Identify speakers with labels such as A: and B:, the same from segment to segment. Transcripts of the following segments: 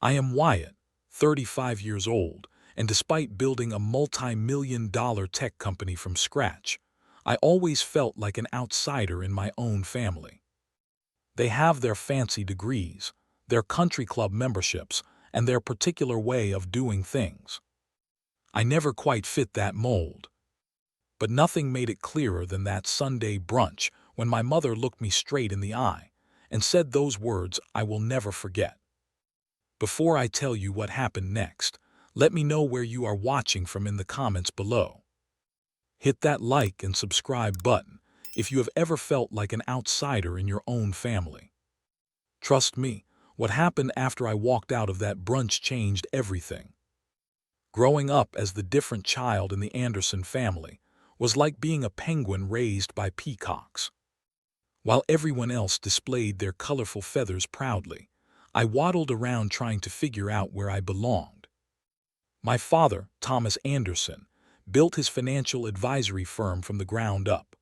A: I am Wyatt, 35 years old, and despite building a multi-million-dollar tech company from scratch, I always felt like an outsider in my own family. They have their fancy degrees, their country club memberships, and their particular way of doing things. I never quite fit that mold. But nothing made it clearer than that Sunday brunch when my mother looked me straight in the eye and said those words I will never forget. Before I tell you what happened next, let me know where you are watching from in the comments below. Hit that like and subscribe button if you have ever felt like an outsider in your own family. Trust me, what happened after I walked out of that brunch changed everything. Growing up as the different child in the Anderson family was like being a penguin raised by peacocks. While everyone else displayed their colorful feathers proudly, I waddled around trying to figure out where I belonged. My father, Thomas Anderson, built his financial advisory firm from the ground up.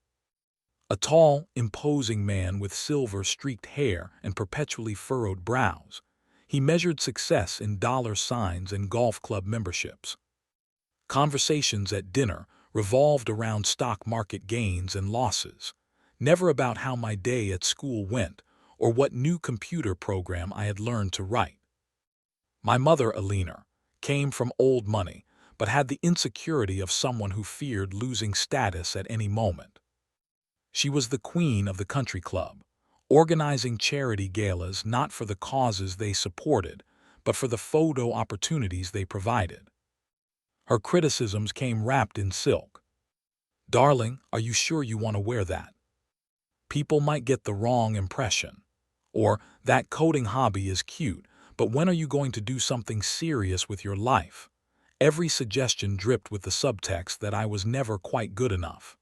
A: A tall, imposing man with silver-streaked hair and perpetually furrowed brows, he measured success in dollar signs and golf club memberships. Conversations at dinner revolved around stock market gains and losses, never about how my day at school went or what new computer program I had learned to write. My mother, Alina, came from old money, but had the insecurity of someone who feared losing status at any moment. She was the queen of the country club, organizing charity galas not for the causes they supported, but for the photo opportunities they provided. Her criticisms came wrapped in silk. "Darling, are you sure you want to wear that? People might get the wrong impression." Or, "That coding hobby is cute, but when are you going to do something serious with your life?" Every suggestion dripped with the subtext that I was never quite good enough.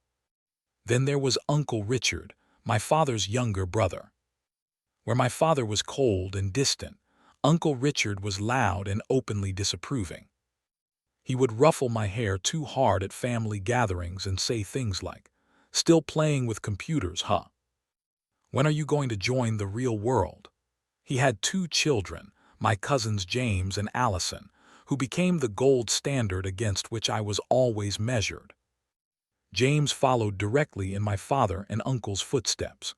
A: Then there was Uncle Richard, my father's younger brother. Where my father was cold and distant, Uncle Richard was loud and openly disapproving. He would ruffle my hair too hard at family gatherings and say things like, "Still playing with computers, huh? When are you going to join the real world?" He had 2 children, my cousins James and Allison, who became the gold standard against which I was always measured. James followed directly in my father and uncle's footsteps.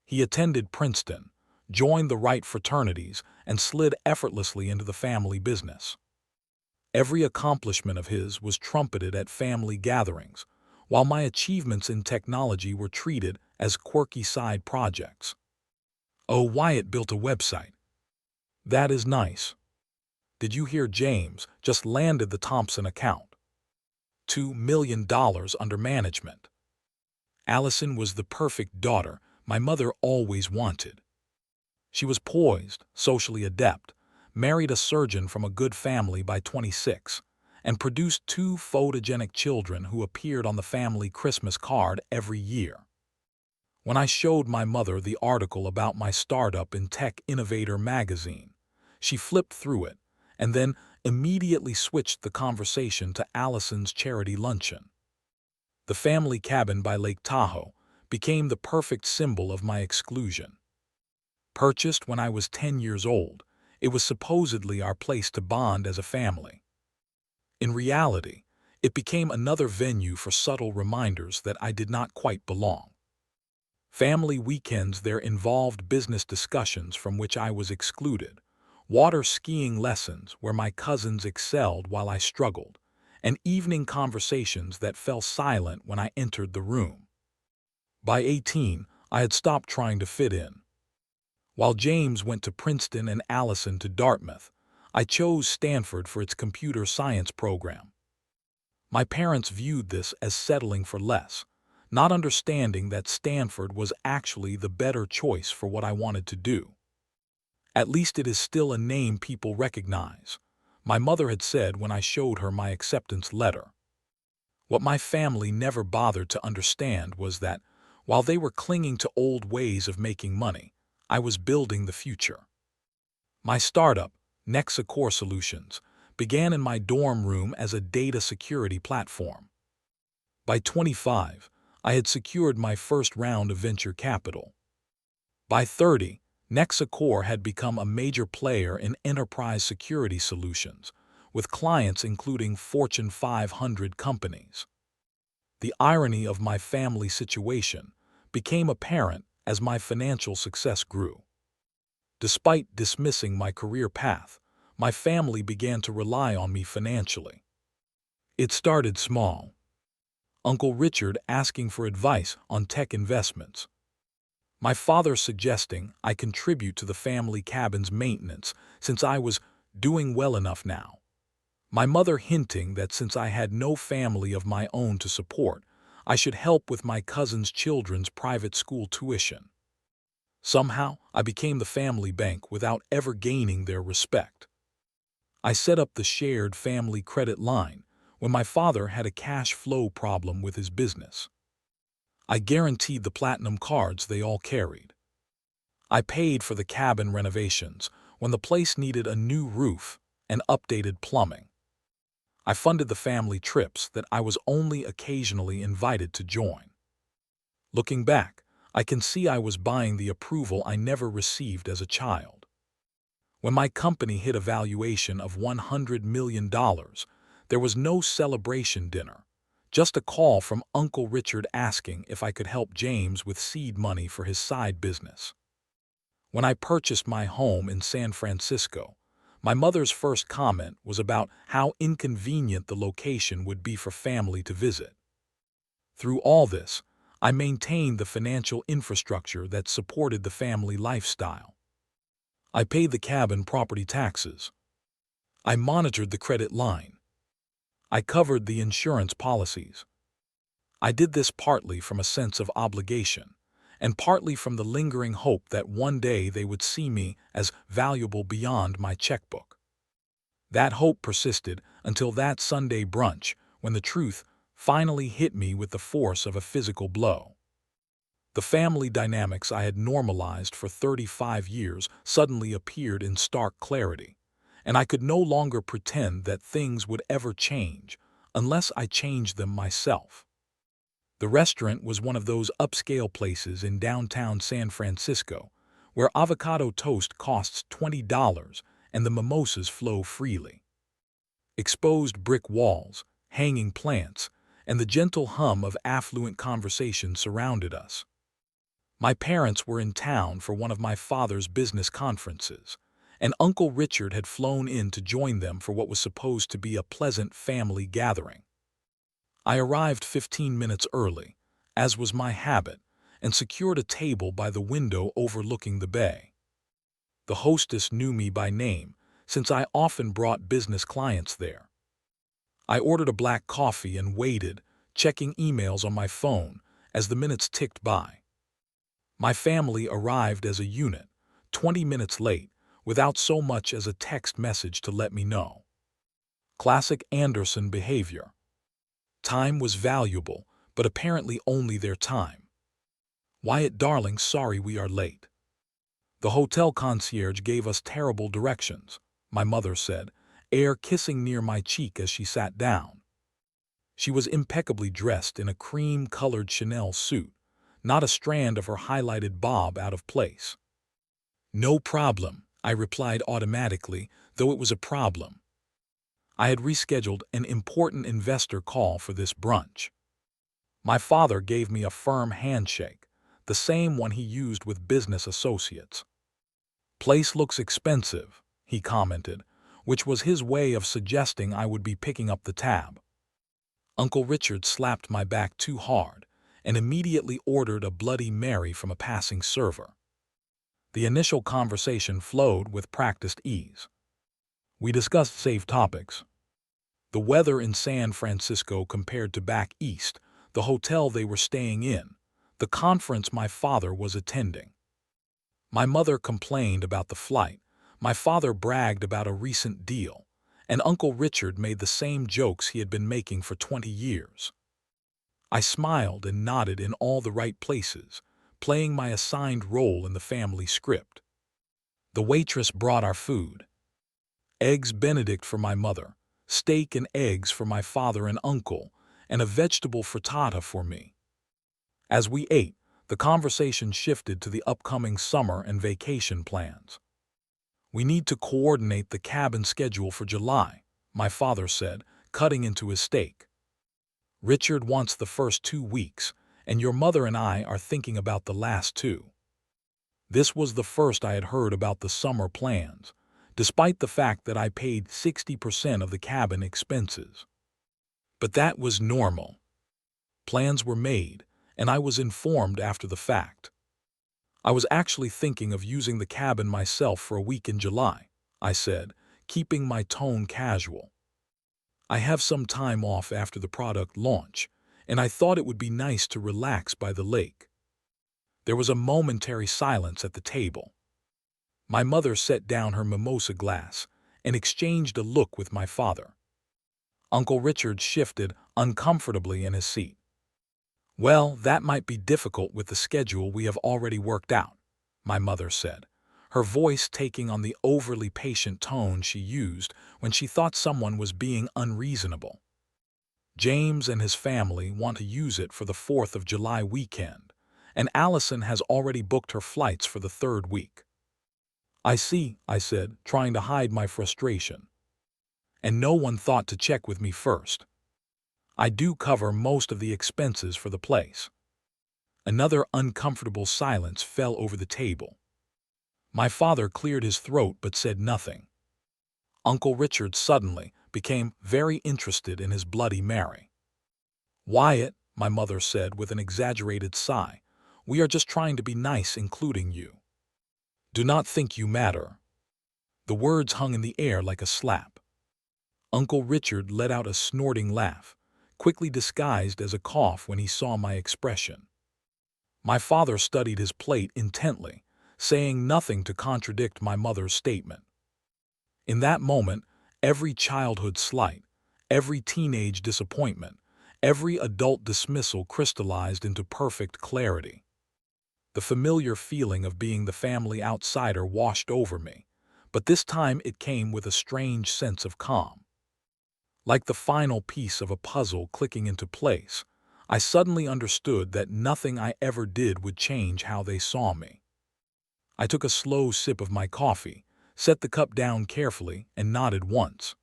A: He attended Princeton, joined the right fraternities, and slid effortlessly into the family business. Every accomplishment of his was trumpeted at family gatherings, while my achievements in technology were treated as quirky side projects. "Oh, Wyatt built a website. That is nice. Did you hear James just landed the Thompson account? $2 million under management." Allison was the perfect daughter my mother always wanted. She was poised, socially adept, married a surgeon from a good family by 26, and produced 2 photogenic children who appeared on the family Christmas card every year. When I showed my mother the article about my startup in Tech Innovator magazine, she flipped through it and then immediately switched the conversation to Allison's charity luncheon. The family cabin by Lake Tahoe became the perfect symbol of my exclusion. Purchased when I was 10 years old, it was supposedly our place to bond as a family. In reality, it became another venue for subtle reminders that I did not quite belong. Family weekends there involved business discussions from which I was excluded, water skiing lessons where my cousins excelled while I struggled, and evening conversations that fell silent when I entered the room. By 18, I had stopped trying to fit in. While James went to Princeton and Allison to Dartmouth, I chose Stanford for its computer science program. My parents viewed this as settling for less, not understanding that Stanford was actually the better choice for what I wanted to do. "At least it is still a name people recognize," my mother had said when I showed her my acceptance letter. What my family never bothered to understand was that, while they were clinging to old ways of making money, I was building the future. My startup, Nexa Core Solutions, began in my dorm room as a data security platform. By 25, I had secured my first round of venture capital. By 30, Nexacor had become a major player in enterprise security solutions, with clients including Fortune 500 companies. The irony of my family situation became apparent as my financial success grew. Despite dismissing my career path, my family began to rely on me financially. It started small. Uncle Richard asking for advice on tech investments. My father suggesting I contribute to the family cabin's maintenance since I was doing well enough now. My mother hinting that since I had no family of my own to support, I should help with my cousin's children's private school tuition. Somehow, I became the family bank without ever gaining their respect. I set up the shared family credit line when my father had a cash flow problem with his business. I guaranteed the platinum cards they all carried. I paid for the cabin renovations when the place needed a new roof and updated plumbing. I funded the family trips that I was only occasionally invited to join. Looking back, I can see I was buying the approval I never received as a child. When my company hit a valuation of $100 million, there was no celebration dinner, just a call from Uncle Richard asking if I could help James with seed money for his side business. When I purchased my home in San Francisco, my mother's first comment was about how inconvenient the location would be for family to visit. Through all this, I maintained the financial infrastructure that supported the family lifestyle. I paid the cabin property taxes. I monitored the credit line. I covered the insurance policies. I did this partly from a sense of obligation, and partly from the lingering hope that one day they would see me as valuable beyond my checkbook. That hope persisted until that Sunday brunch when the truth finally hit me with the force of a physical blow. The family dynamics I had normalized for 35 years suddenly appeared in stark clarity, and I could no longer pretend that things would ever change unless I changed them myself. The restaurant was one of those upscale places in downtown San Francisco where avocado toast costs $20 and the mimosas flow freely. Exposed brick walls, hanging plants, and the gentle hum of affluent conversation surrounded us. My parents were in town for one of my father's business conferences, and Uncle Richard had flown in to join them for what was supposed to be a pleasant family gathering. I arrived 15 minutes early, as was my habit, and secured a table by the window overlooking the bay. The hostess knew me by name, since I often brought business clients there. I ordered a black coffee and waited, checking emails on my phone as the minutes ticked by. My family arrived as a unit, 20 minutes late, without so much as a text message to let me know. Classic Anderson behavior. Time was valuable, but apparently only their time. Wyatt, darling, sorry we are late. The hotel concierge gave us terrible directions, my mother said, air kissing near my cheek as she sat down. She was impeccably dressed in a cream-colored Chanel suit, not a strand of her highlighted bob out of place. No problem, I replied automatically, though it was a problem. I had rescheduled an important investor call for this brunch. My father gave me a firm handshake, the same one he used with business associates. Place looks expensive, he commented, which was his way of suggesting I would be picking up the tab. Uncle Richard slapped my back too hard and immediately ordered a Bloody Mary from a passing server. The initial conversation flowed with practiced ease. We discussed safe topics. The weather in San Francisco compared to back east, the hotel they were staying in, the conference my father was attending. My mother complained about the flight, my father bragged about a recent deal, and Uncle Richard made the same jokes he had been making for 20 years. I smiled and nodded in all the right places, playing my assigned role in the family script. The waitress brought our food. Eggs Benedict for my mother, steak and eggs for my father and uncle, and a vegetable frittata for me. As we ate, The conversation shifted to the upcoming summer and vacation plans. "We need to coordinate the cabin schedule for July," my father said, cutting into his steak. "Richard wants the first 2 weeks, and your mother and I are thinking about the last 2. This was the first I had heard about the summer plans, despite the fact that I paid 60% of the cabin expenses. But that was normal. Plans were made, and I was informed after the fact. "I was actually thinking of using the cabin myself for a week in July," I said, keeping my tone casual. "I have some time off after the product launch, and I thought it would be nice to relax by the lake." There was a momentary silence at the table. My mother set down her mimosa glass and exchanged a look with my father. Uncle Richard shifted uncomfortably in his seat. "Well, that might be difficult with the schedule we have already worked out," my mother said, her voice taking on the overly patient tone she used when she thought someone was being unreasonable. "James and his family want to use it for the 4th of July weekend, and Allison has already booked her flights for the 3rd week." "I see," I said, trying to hide my frustration. "And no one thought to check with me first. I do cover most of the expenses for the place." Another uncomfortable silence fell over the table. My father cleared his throat but said nothing. Uncle Richard suddenly became very interested in his Bloody Mary. "Wyatt," my mother said with an exaggerated sigh, "we are just trying to be nice, including you. Do not think you matter." The words hung in the air like a slap. Uncle Richard let out a snorting laugh, quickly disguised as a cough when he saw my expression. My father studied his plate intently, saying nothing to contradict my mother's statement. In that moment, every childhood slight, every teenage disappointment, every adult dismissal crystallized into perfect clarity. The familiar feeling of being the family outsider washed over me, but this time it came with a strange sense of calm. Like the final piece of a puzzle clicking into place, I suddenly understood that nothing I ever did would change how they saw me. I took a slow sip of my coffee, set the cup down carefully, and nodded once.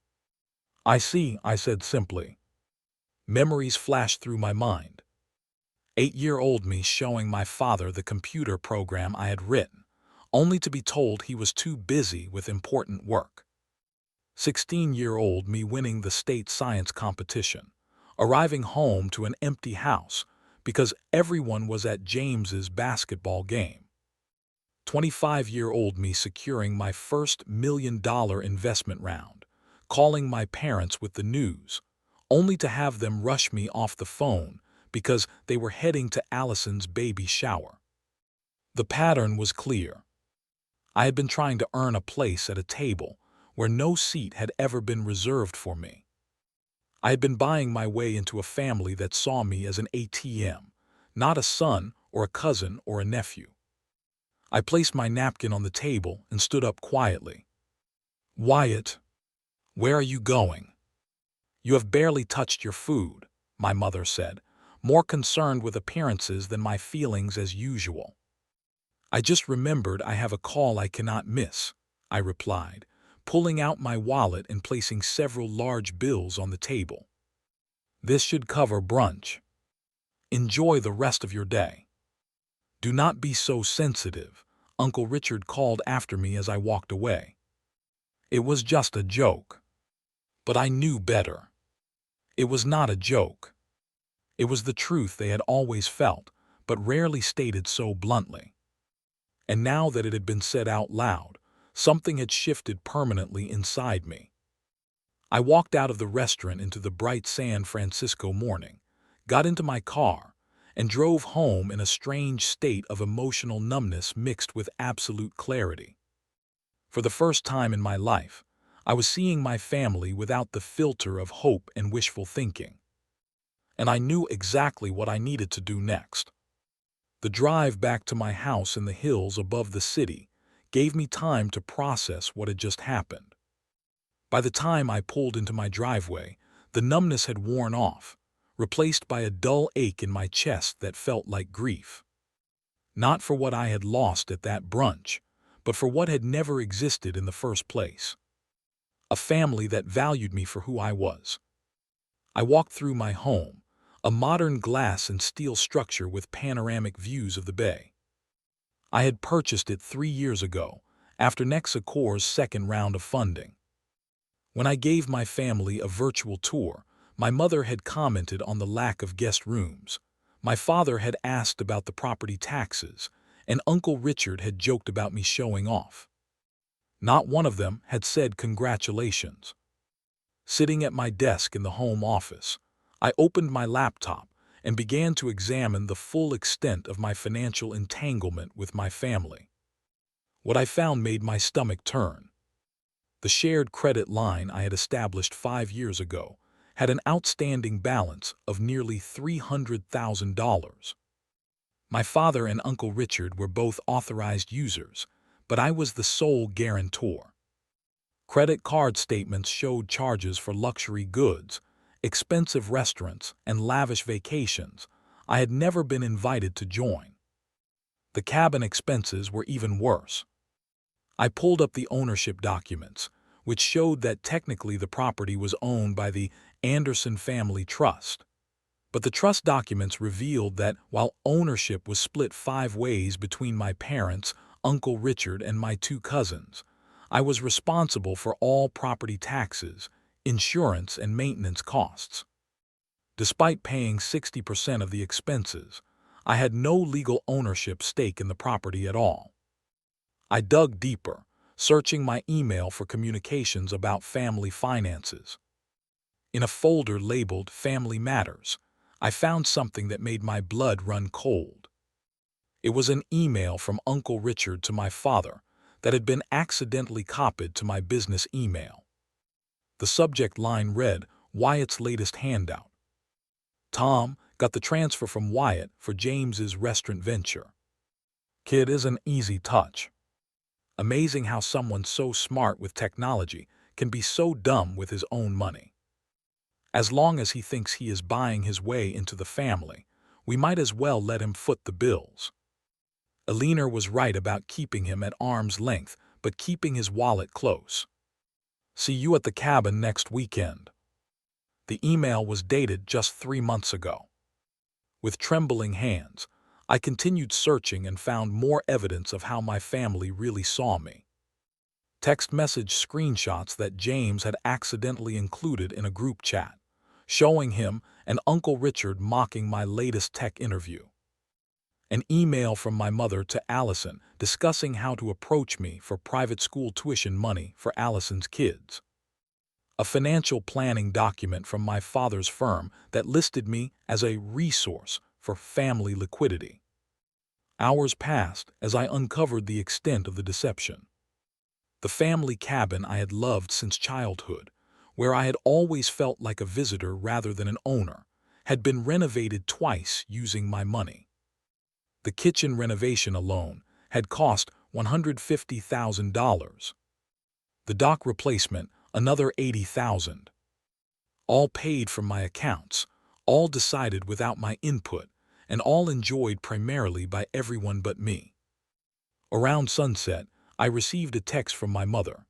A: "I see," I said simply. Memories flashed through my mind. 8-year-old me showing my father the computer program I had written, only to be told he was too busy with important work. 16-year-old me winning the state science competition, arriving home to an empty house because everyone was at James's basketball game. 25-year-old me securing my first $1 million investment round, calling my parents with the news, only to have them rush me off the phone because they were heading to Allison's baby shower. The pattern was clear. I had been trying to earn a place at a table where no seat had ever been reserved for me. I had been buying my way into a family that saw me as an ATM, not a son or a cousin or a nephew. I placed my napkin on the table and stood up quietly. "Wyatt, where are you going?" "You have barely touched your food," my mother said, more concerned with appearances than my feelings as usual. "I just remembered I have a call I cannot miss," I replied, pulling out my wallet and placing several large bills on the table. "This should cover brunch. Enjoy the rest of your day." "Do not be so sensitive," Uncle Richard called after me as I walked away. "It was just a joke." But I knew better. It was not a joke. It was the truth they had always felt, but rarely stated so bluntly. And now that it had been said out loud, something had shifted permanently inside me. I walked out of the restaurant into the bright San Francisco morning, got into my car, and drove home in a strange state of emotional numbness mixed with absolute clarity. For the first time in my life, I was seeing my family without the filter of hope and wishful thinking. And I knew exactly what I needed to do next. The drive back to my house in the hills above the city gave me time to process what had just happened. By the time I pulled into my driveway, the numbness had worn off, replaced by a dull ache in my chest that felt like grief. Not for what I had lost at that brunch, but for what had never existed in the first place. A family that valued me for who I was. I walked through my home, a modern glass and steel structure with panoramic views of the bay. I had purchased it 3 years ago, after Nexacor's second round of funding. When I gave my family a virtual tour, my mother had commented on the lack of guest rooms. My father had asked about the property taxes, and Uncle Richard had joked about me showing off. Not one of them had said congratulations. Sitting at my desk in the home office, I opened my laptop and began to examine the full extent of my financial entanglement with my family. What I found made my stomach turn. The shared credit line I had established 5 years ago had an outstanding balance of nearly $300,000. My father and Uncle Richard were both authorized users, but I was the sole guarantor. Credit card statements showed charges for luxury goods, expensive restaurants, and lavish vacations I had never been invited to join. The cabin expenses were even worse. I pulled up the ownership documents, which showed that technically the property was owned by the Anderson Family Trust. But the trust documents revealed that while ownership was split 5 ways between my parents, Uncle Richard, and my 2 cousins, I was responsible for all property taxes, insurance, and maintenance costs. Despite paying 60% of the expenses, I had no legal ownership stake in the property at all. I dug deeper, searching my email for communications about family finances. In a folder labeled Family Matters, I found something that made my blood run cold. It was an email from Uncle Richard to my father that had been accidentally copied to my business email. The subject line read, "Wyatt's latest handout. Tom got the transfer from Wyatt for James's restaurant venture. Kid is an easy touch." Amazing how someone so smart with technology can be so dumb with his own money. As long as he thinks he is buying his way into the family, we might as well let him foot the bills. Eleanor was right about keeping him at arm's length, but keeping his wallet close. See you at the cabin next weekend. The email was dated just 3 months ago. With trembling hands, I continued searching and found more evidence of how my family really saw me. Text message screenshots that James had accidentally included in a group chat, showing him and Uncle Richard mocking my latest tech interview. An email from my mother to Allison discussing how to approach me for private school tuition money for Allison's kids. A financial planning document from my father's firm that listed me as a resource for family liquidity. Hours passed as I uncovered the extent of the deception. The family cabin I had loved since childhood, where I had always felt like a visitor rather than an owner, had been renovated twice using my money. The kitchen renovation alone had cost $150,000. The dock replacement, another $80,000. All paid from my accounts, all decided without my input, and all enjoyed primarily by everyone but me. Around sunset, I received a text from my mother.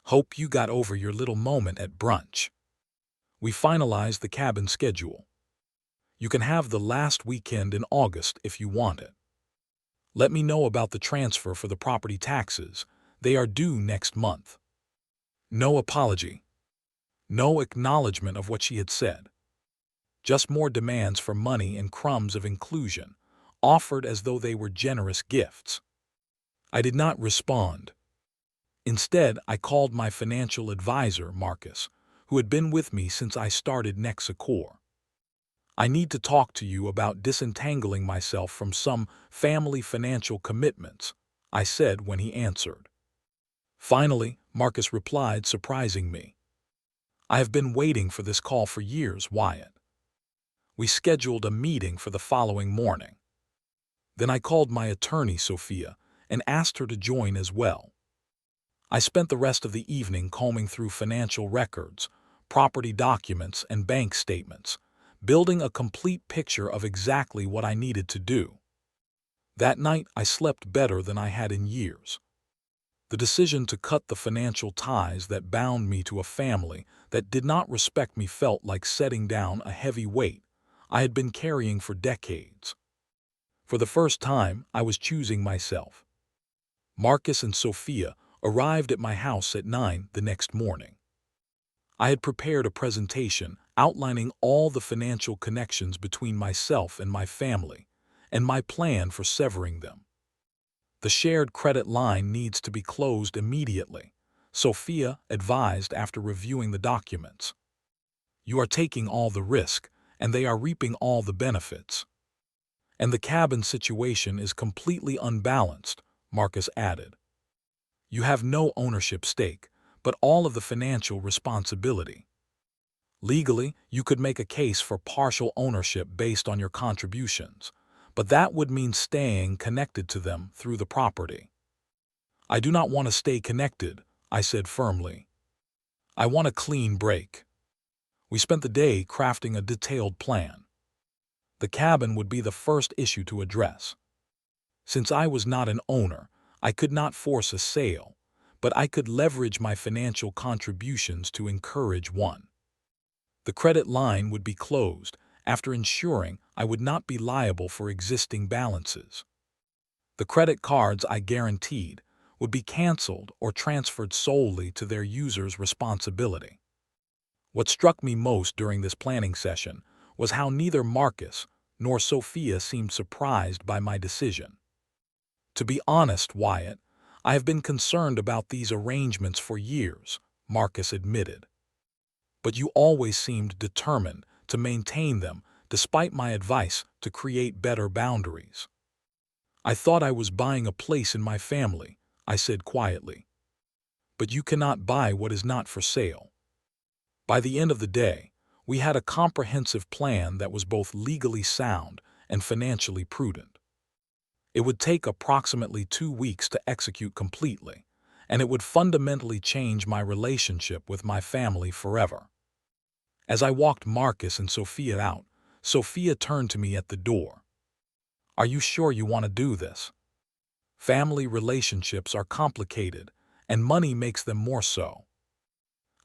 A: "Hope you got over your little moment at brunch. We finalized the cabin schedule. You can have the last weekend in August if you want it. Let me know about the transfer for the property taxes. They are due next month." No apology. No acknowledgement of what she had said. Just more demands for money and crumbs of inclusion, offered as though they were generous gifts. I did not respond. Instead, I called my financial advisor, Marcus, who had been with me since I started Nexacor. "I need to talk to you about disentangling myself from some family financial commitments," I said when he answered. Finally, Marcus replied, surprising me. "I have been waiting for this call for years, Wyatt." We scheduled a meeting for the following morning. Then I called my attorney, Sophia, and asked her to join as well. I spent the rest of the evening combing through financial records, property documents, and bank statements, building a complete picture of exactly what I needed to do. That night, I slept better than I had in years. The decision to cut the financial ties that bound me to a family that did not respect me felt like setting down a heavy weight I had been carrying for decades. For the first time, I was choosing myself. Marcus and Sophia arrived at my house at 9 the next morning. I had prepared a presentation outlining all the financial connections between myself and my family, and my plan for severing them. The shared credit line needs to be closed immediately, Sophia advised after reviewing the documents. You are taking all the risk, and they are reaping all the benefits. And the cabin situation is completely unbalanced, Marcus added. You have no ownership stake, but all of the financial responsibility. Legally, you could make a case for partial ownership based on your contributions, but that would mean staying connected to them through the property. I do not want to stay connected, I said firmly. I want a clean break. We spent the day crafting a detailed plan. The cabin would be the first issue to address. Since I was not an owner, I could not force a sale, but I could leverage my financial contributions to encourage one. The credit line would be closed after ensuring I would not be liable for existing balances. The credit cards I guaranteed would be canceled or transferred solely to their users' responsibility. What struck me most during this planning session was how neither Marcus nor Sophia seemed surprised by my decision. To be honest, Wyatt, I have been concerned about these arrangements for years, Marcus admitted. But you always seemed determined to maintain them despite my advice to create better boundaries. I thought I was buying a place in my family, I said quietly. But you cannot buy what is not for sale. By the end of the day, we had a comprehensive plan that was both legally sound and financially prudent. It would take approximately 2 weeks to execute completely, and it would fundamentally change my relationship with my family forever. As I walked Marcus and Sophia out, Sophia turned to me at the door. Are you sure you want to do this? Family relationships are complicated, and money makes them more so.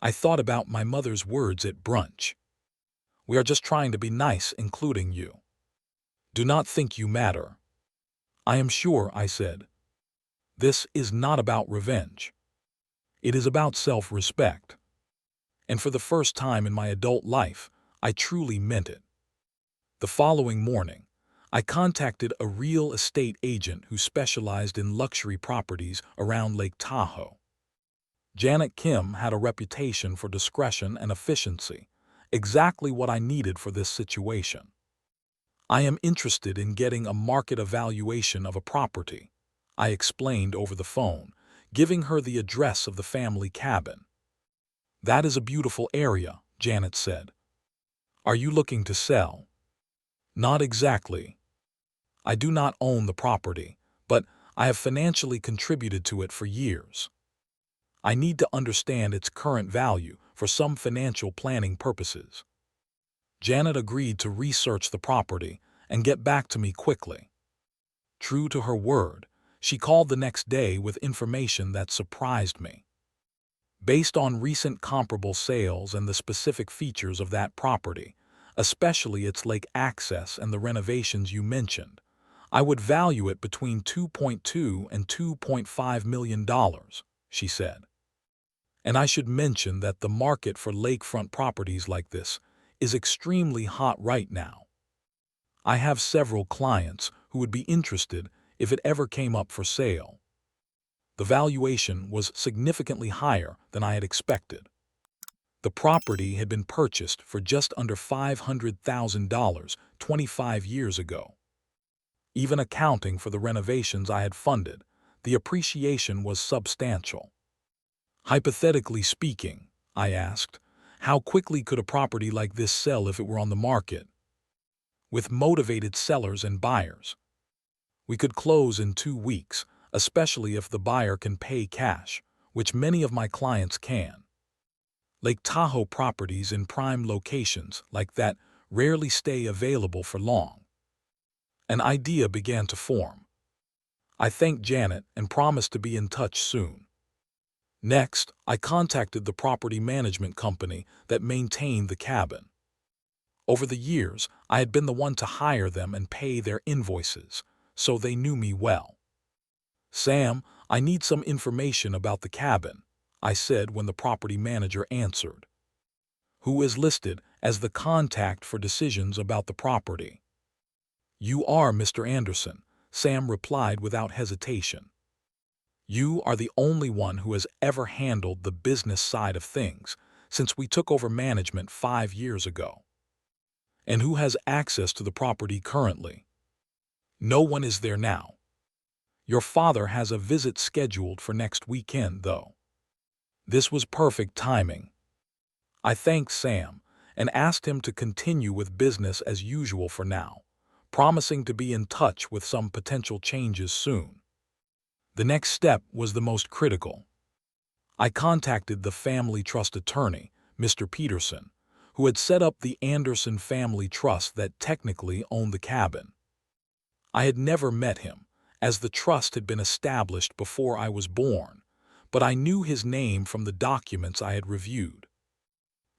A: I thought about my mother's words at brunch. We are just trying to be nice, including you. Do not think you matter. I am sure, I said. This is not about revenge. It is about self-respect. And for the first time in my adult life, I truly meant it. The following morning, I contacted a real estate agent who specialized in luxury properties around Lake Tahoe. Janet Kim had a reputation for discretion and efficiency, exactly what I needed for this situation. I am interested in getting a market evaluation of a property, I explained over the phone, giving her the address of the family cabin. That is a beautiful area, Janet said. Are you looking to sell? Not exactly. I do not own the property, but I have financially contributed to it for years. I need to understand its current value for some financial planning purposes. Janet agreed to research the property and get back to me quickly. True to her word, she called the next day with information that surprised me. Based on recent comparable sales and the specific features of that property, especially its lake access and the renovations you mentioned, I would value it between $2.2 and $2.5 million, she said. And I should mention that the market for lakefront properties like this is extremely hot right now. I have several clients who would be interested if it ever came up for sale. The valuation was significantly higher than I had expected. The property had been purchased for just under $500,000 25 years ago. Even accounting for the renovations I had funded, the appreciation was substantial. Hypothetically speaking, I asked, how quickly could a property like this sell if it were on the market? With motivated sellers and buyers. We could close in 2 weeks, especially if the buyer can pay cash, which many of my clients can. Lake Tahoe properties in prime locations like that rarely stay available for long. An idea began to form. I thanked Janet and promised to be in touch soon. Next, I contacted the property management company that maintained the cabin. Over the years, I had been the one to hire them and pay their invoices, so they knew me well. "Sam, I need some information about the cabin," I said when the property manager answered. "Who is listed as the contact for decisions about the property?" "You are Mr. Anderson," Sam replied without hesitation. "You are the only one who has ever handled the business side of things since we took over management 5 years ago. And who has access to the property currently?" "No one is there now. Your father has a visit scheduled for next weekend, though." This was perfect timing. I thanked Sam and asked him to continue with business as usual for now, promising to be in touch with some potential changes soon. The next step was the most critical. I contacted the family trust attorney, Mr. Peterson, who had set up the Anderson Family Trust that technically owned the cabin. I had never met him, as the trust had been established before I was born, but I knew his name from the documents I had reviewed.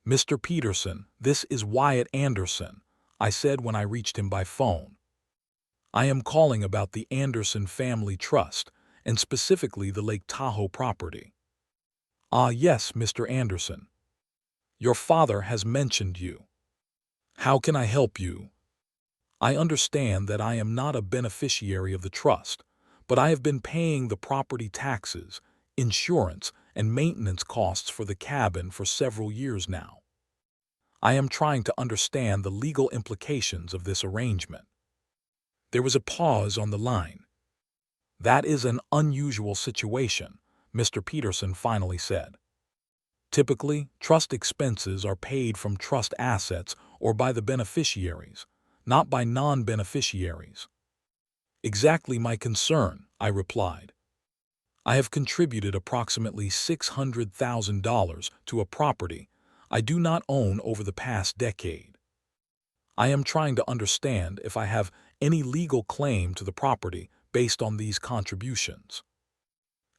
A: "Mr. Peterson, this is Wyatt Anderson," I said when I reached him by phone. "I am calling about the Anderson Family Trust, and specifically the Lake Tahoe property." "Ah, yes, Mr. Anderson. Your father has mentioned you. How can I help you?" "I understand that I am not a beneficiary of the trust, but I have been paying the property taxes, insurance, and maintenance costs for the cabin for several years now. I am trying to understand the legal implications of this arrangement." There was a pause on the line. "That is an unusual situation," Mr. Peterson finally said. "Typically, trust expenses are paid from trust assets or by the beneficiaries, not by non-beneficiaries." "Exactly my concern," I replied. "I have contributed approximately $600,000 to a property I do not own over the past decade. I am trying to understand if I have any legal claim to the property based on these contributions."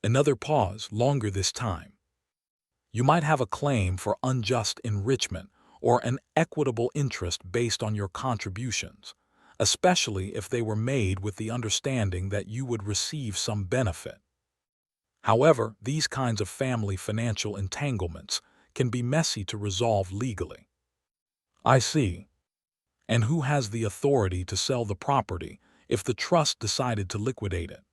A: Another pause, longer this time. "You might have a claim for unjust enrichment or an equitable interest based on your contributions, especially if they were made with the understanding that you would receive some benefit. However, these kinds of family financial entanglements can be messy to resolve legally." "I see. And who has the authority to sell the property if the trust decided to liquidate it?"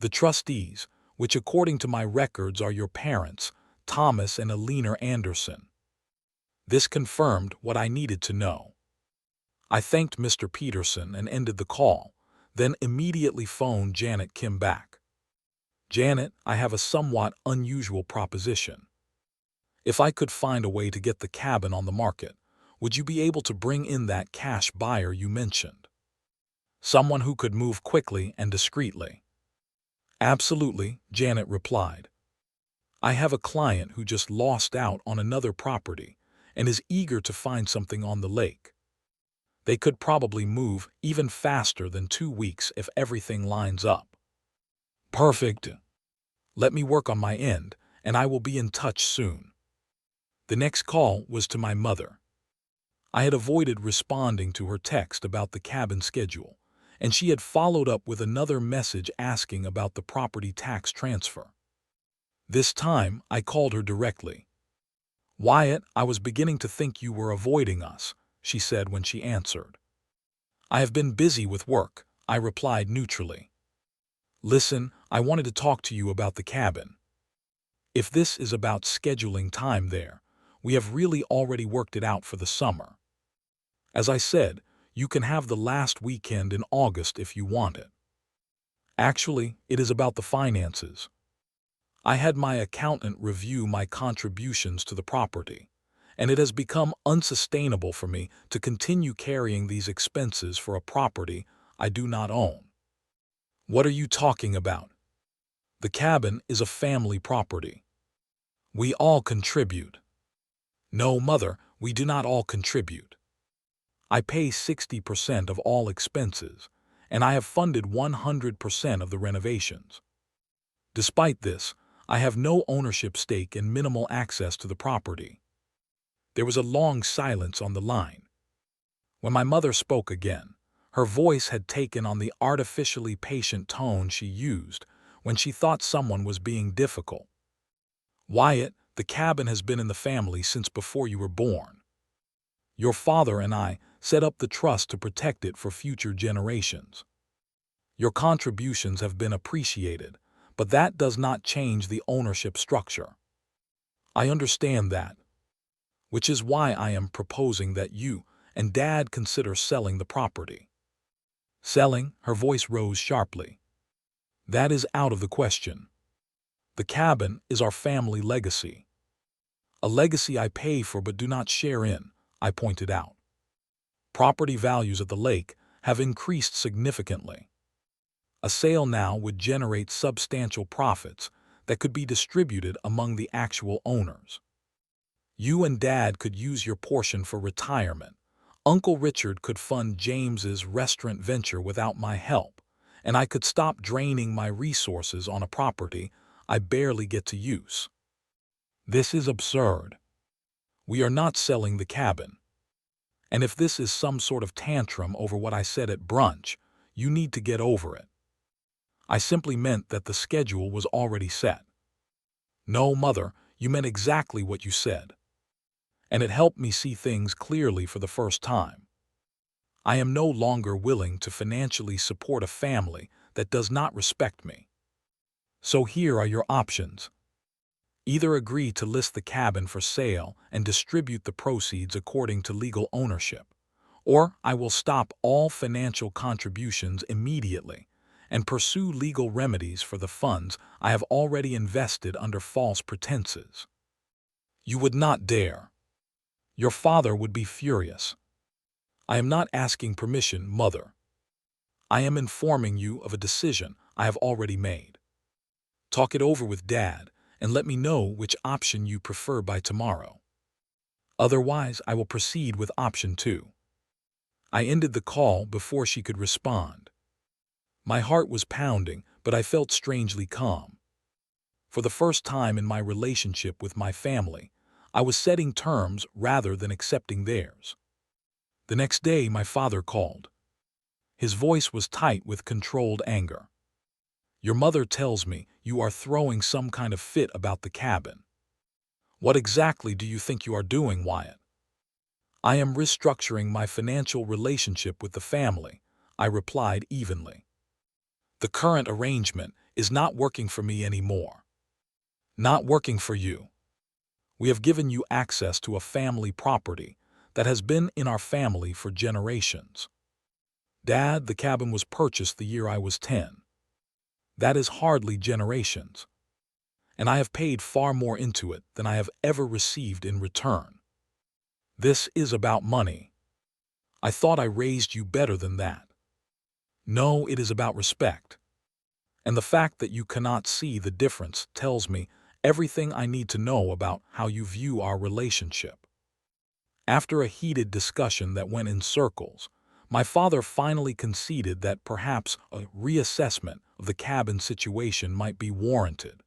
A: "The trustees, which according to my records are your parents, Thomas and Alina Anderson." This confirmed what I needed to know. I thanked Mr. Peterson and ended the call, then immediately phoned Janet Kim back. "Janet, I have a somewhat unusual proposition. If I could find a way to get the cabin on the market, would you be able to bring in that cash buyer you mentioned? Someone who could move quickly and discreetly." "Absolutely," Janet replied. "I have a client who just lost out on another property and is eager to find something on the lake. They could probably move even faster than 2 weeks if everything lines up." "Perfect. Let me work on my end, and I will be in touch soon." The next call was to my mother. I had avoided responding to her text about the cabin schedule, and she had followed up with another message asking about the property tax transfer. This time, I called her directly. "Wyatt, I was beginning to think you were avoiding us," she said when she answered. "I have been busy with work," I replied neutrally. "Listen, I wanted to talk to you about the cabin. If this is about scheduling time there, we have really already worked it out for the summer. As I said, you can have the last weekend in August if you want it. Actually, it is about the finances. I had my accountant review my contributions to the property, and it has become unsustainable for me to continue carrying these expenses for a property I do not own." "What are you talking about? The cabin is a family property. We all contribute." "No, Mother, we do not all contribute. I pay 60% of all expenses, and I have funded 100% of the renovations. Despite this, I have no ownership stake and minimal access to the property. There was a long silence on the line. When my mother spoke again, her voice had taken on the artificially patient tone she used when she thought someone was being difficult. "Wyatt, the cabin has been in the family since before you were born. Your father and I set up the trust to protect it for future generations. Your contributions have been appreciated, but that does not change the ownership structure. I understand that, which is why I am proposing that you and Dad consider selling the property." "Selling?" Her voice rose sharply. "That is out of the question. The cabin is our family legacy. A legacy I pay for but do not share in," I pointed out. "Property values at the lake have increased significantly. A sale now would generate substantial profits that could be distributed among the actual owners. You and Dad could use your portion for retirement. Uncle Richard could fund James's restaurant venture without my help, and I could stop draining my resources on a property I barely get to use. This is absurd. We are not selling the cabin. And if this is some sort of tantrum over what I said at brunch, you need to get over it. I simply meant that the schedule was already set." "No, Mother, you meant exactly what you said. And it helped me see things clearly for the first time. I am no longer willing to financially support a family that does not respect me. So here are your options. Either agree to list the cabin for sale and distribute the proceeds according to legal ownership, or I will stop all financial contributions immediately and pursue legal remedies for the funds I have already invested under false pretenses." "You would not dare. Your father would be furious." "I am not asking permission, Mother. I am informing you of a decision I have already made. Talk it over with Dad and let me know which option you prefer by tomorrow. Otherwise, I will proceed with option 2. I ended the call before she could respond. My heart was pounding, but I felt strangely calm. For the first time in my relationship with my family, I was setting terms rather than accepting theirs. The next day, my father called. His voice was tight with controlled anger. "Your mother tells me you are throwing some kind of fit about the cabin. What exactly do you think you are doing, Wyatt?" "I am restructuring my financial relationship with the family," I replied evenly. "The current arrangement is not working for me anymore." "Not working for you? We have given you access to a family property that has been in our family for generations. Dad, the cabin was purchased the year I was 10. That is hardly generations. And I have paid far more into it than I have ever received in return. This is about money. I thought I raised you better than that. No, it is about respect. And the fact that you cannot see the difference tells me everything I need to know about how you view our relationship." After a heated discussion that went in circles, my father finally conceded that perhaps a reassessment of the cabin situation might be warranted.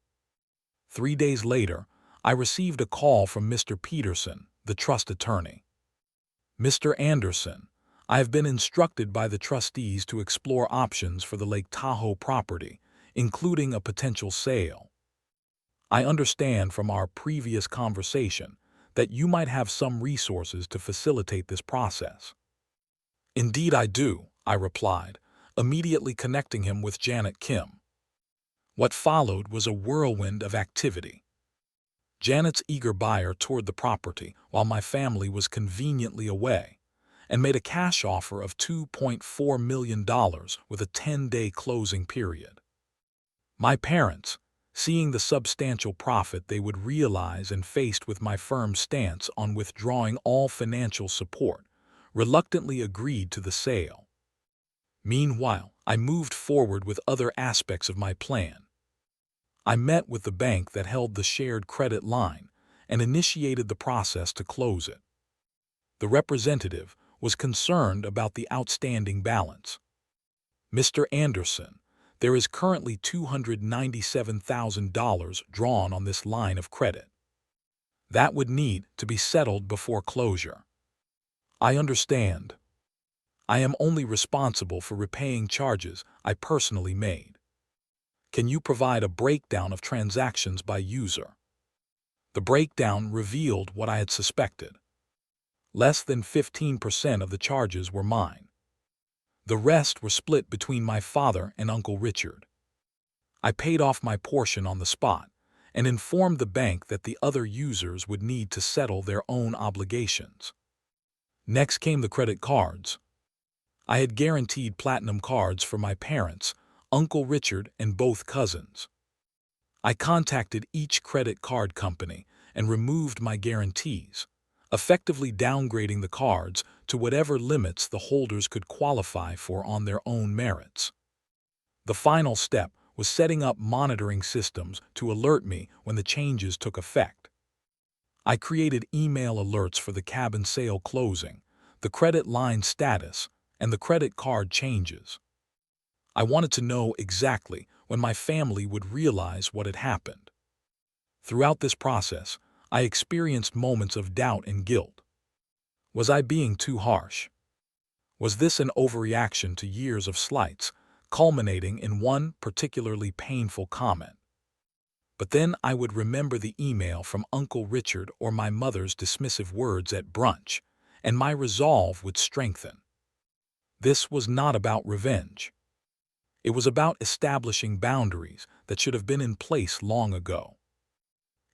A: 3 days later, I received a call from Mr. Peterson, the trust attorney. "Mr. Anderson, I have been instructed by the trustees to explore options for the Lake Tahoe property, including a potential sale. I understand from our previous conversation that you might have some resources to facilitate this process." "Indeed I do," I replied, immediately connecting him with Janet Kim. What followed was a whirlwind of activity. Janet's eager buyer toured the property while my family was conveniently away and made a cash offer of $2.4 million with a 10-day closing period. My parents, seeing the substantial profit they would realize and faced with my firm stance on withdrawing all financial support, reluctantly agreed to the sale. Meanwhile, I moved forward with other aspects of my plan. I met with the bank that held the shared credit line and initiated the process to close it. The representative was concerned about the outstanding balance. "Mr. Anderson, there is currently $297,000 drawn on this line of credit. That would need to be settled before closure." "I understand. I am only responsible for repaying charges I personally made. Can you provide a breakdown of transactions by user?" The breakdown revealed what I had suspected. Less than 15% of the charges were mine. The rest were split between my father and Uncle Richard. I paid off my portion on the spot and informed the bank that the other users would need to settle their own obligations. Next came the credit cards. I had guaranteed platinum cards for my parents, Uncle Richard, and both cousins. I contacted each credit card company and removed my guarantees, effectively downgrading the cards to whatever limits the holders could qualify for on their own merits. The final step was setting up monitoring systems to alert me when the changes took effect. I created email alerts for the cabin sale closing, the credit line status, and the credit card changes. I wanted to know exactly when my family would realize what had happened. Throughout this process, I experienced moments of doubt and guilt. Was I being too harsh? Was this an overreaction to years of slights, culminating in one particularly painful comment? But then I would remember the email from Uncle Richard or my mother's dismissive words at brunch, and my resolve would strengthen. This was not about revenge. It was about establishing boundaries that should have been in place long ago.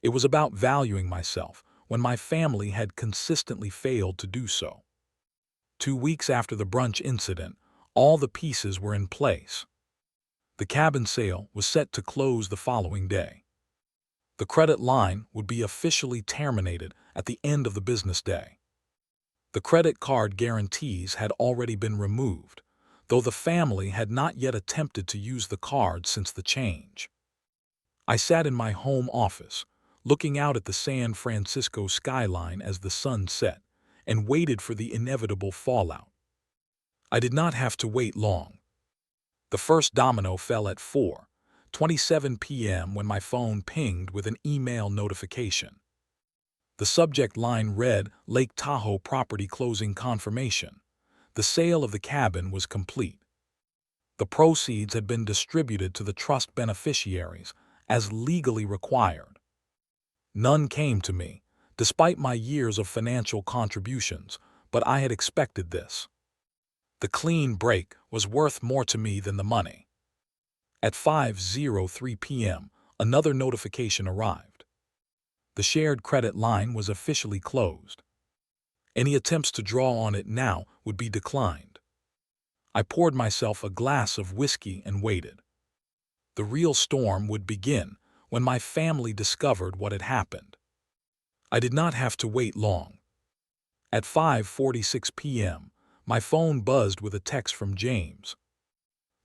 A: It was about valuing myself when my family had consistently failed to do so. 2 weeks after the brunch incident, all the pieces were in place. The cabin sale was set to close the following day. The credit line would be officially terminated at the end of the business day. The credit card guarantees had already been removed, though the family had not yet attempted to use the card since the change. I sat in my home office, looking out at the San Francisco skyline as the sun set, and waited for the inevitable fallout. I did not have to wait long. The first domino fell at 4:27 p.m. when my phone pinged with an email notification. The subject line read, "Lake Tahoe property closing confirmation. The sale of the cabin was complete." The proceeds had been distributed to the trust beneficiaries as legally required. None came to me, despite my years of financial contributions, but I had expected this. The clean break was worth more to me than the money. At 5:03 p.m., another notification arrived. The shared credit line was officially closed. Any attempts to draw on it now would be declined. I poured myself a glass of whiskey and waited. The real storm would begin when my family discovered what had happened. I did not have to wait long. At 5:46 p.m., my phone buzzed with a text from James.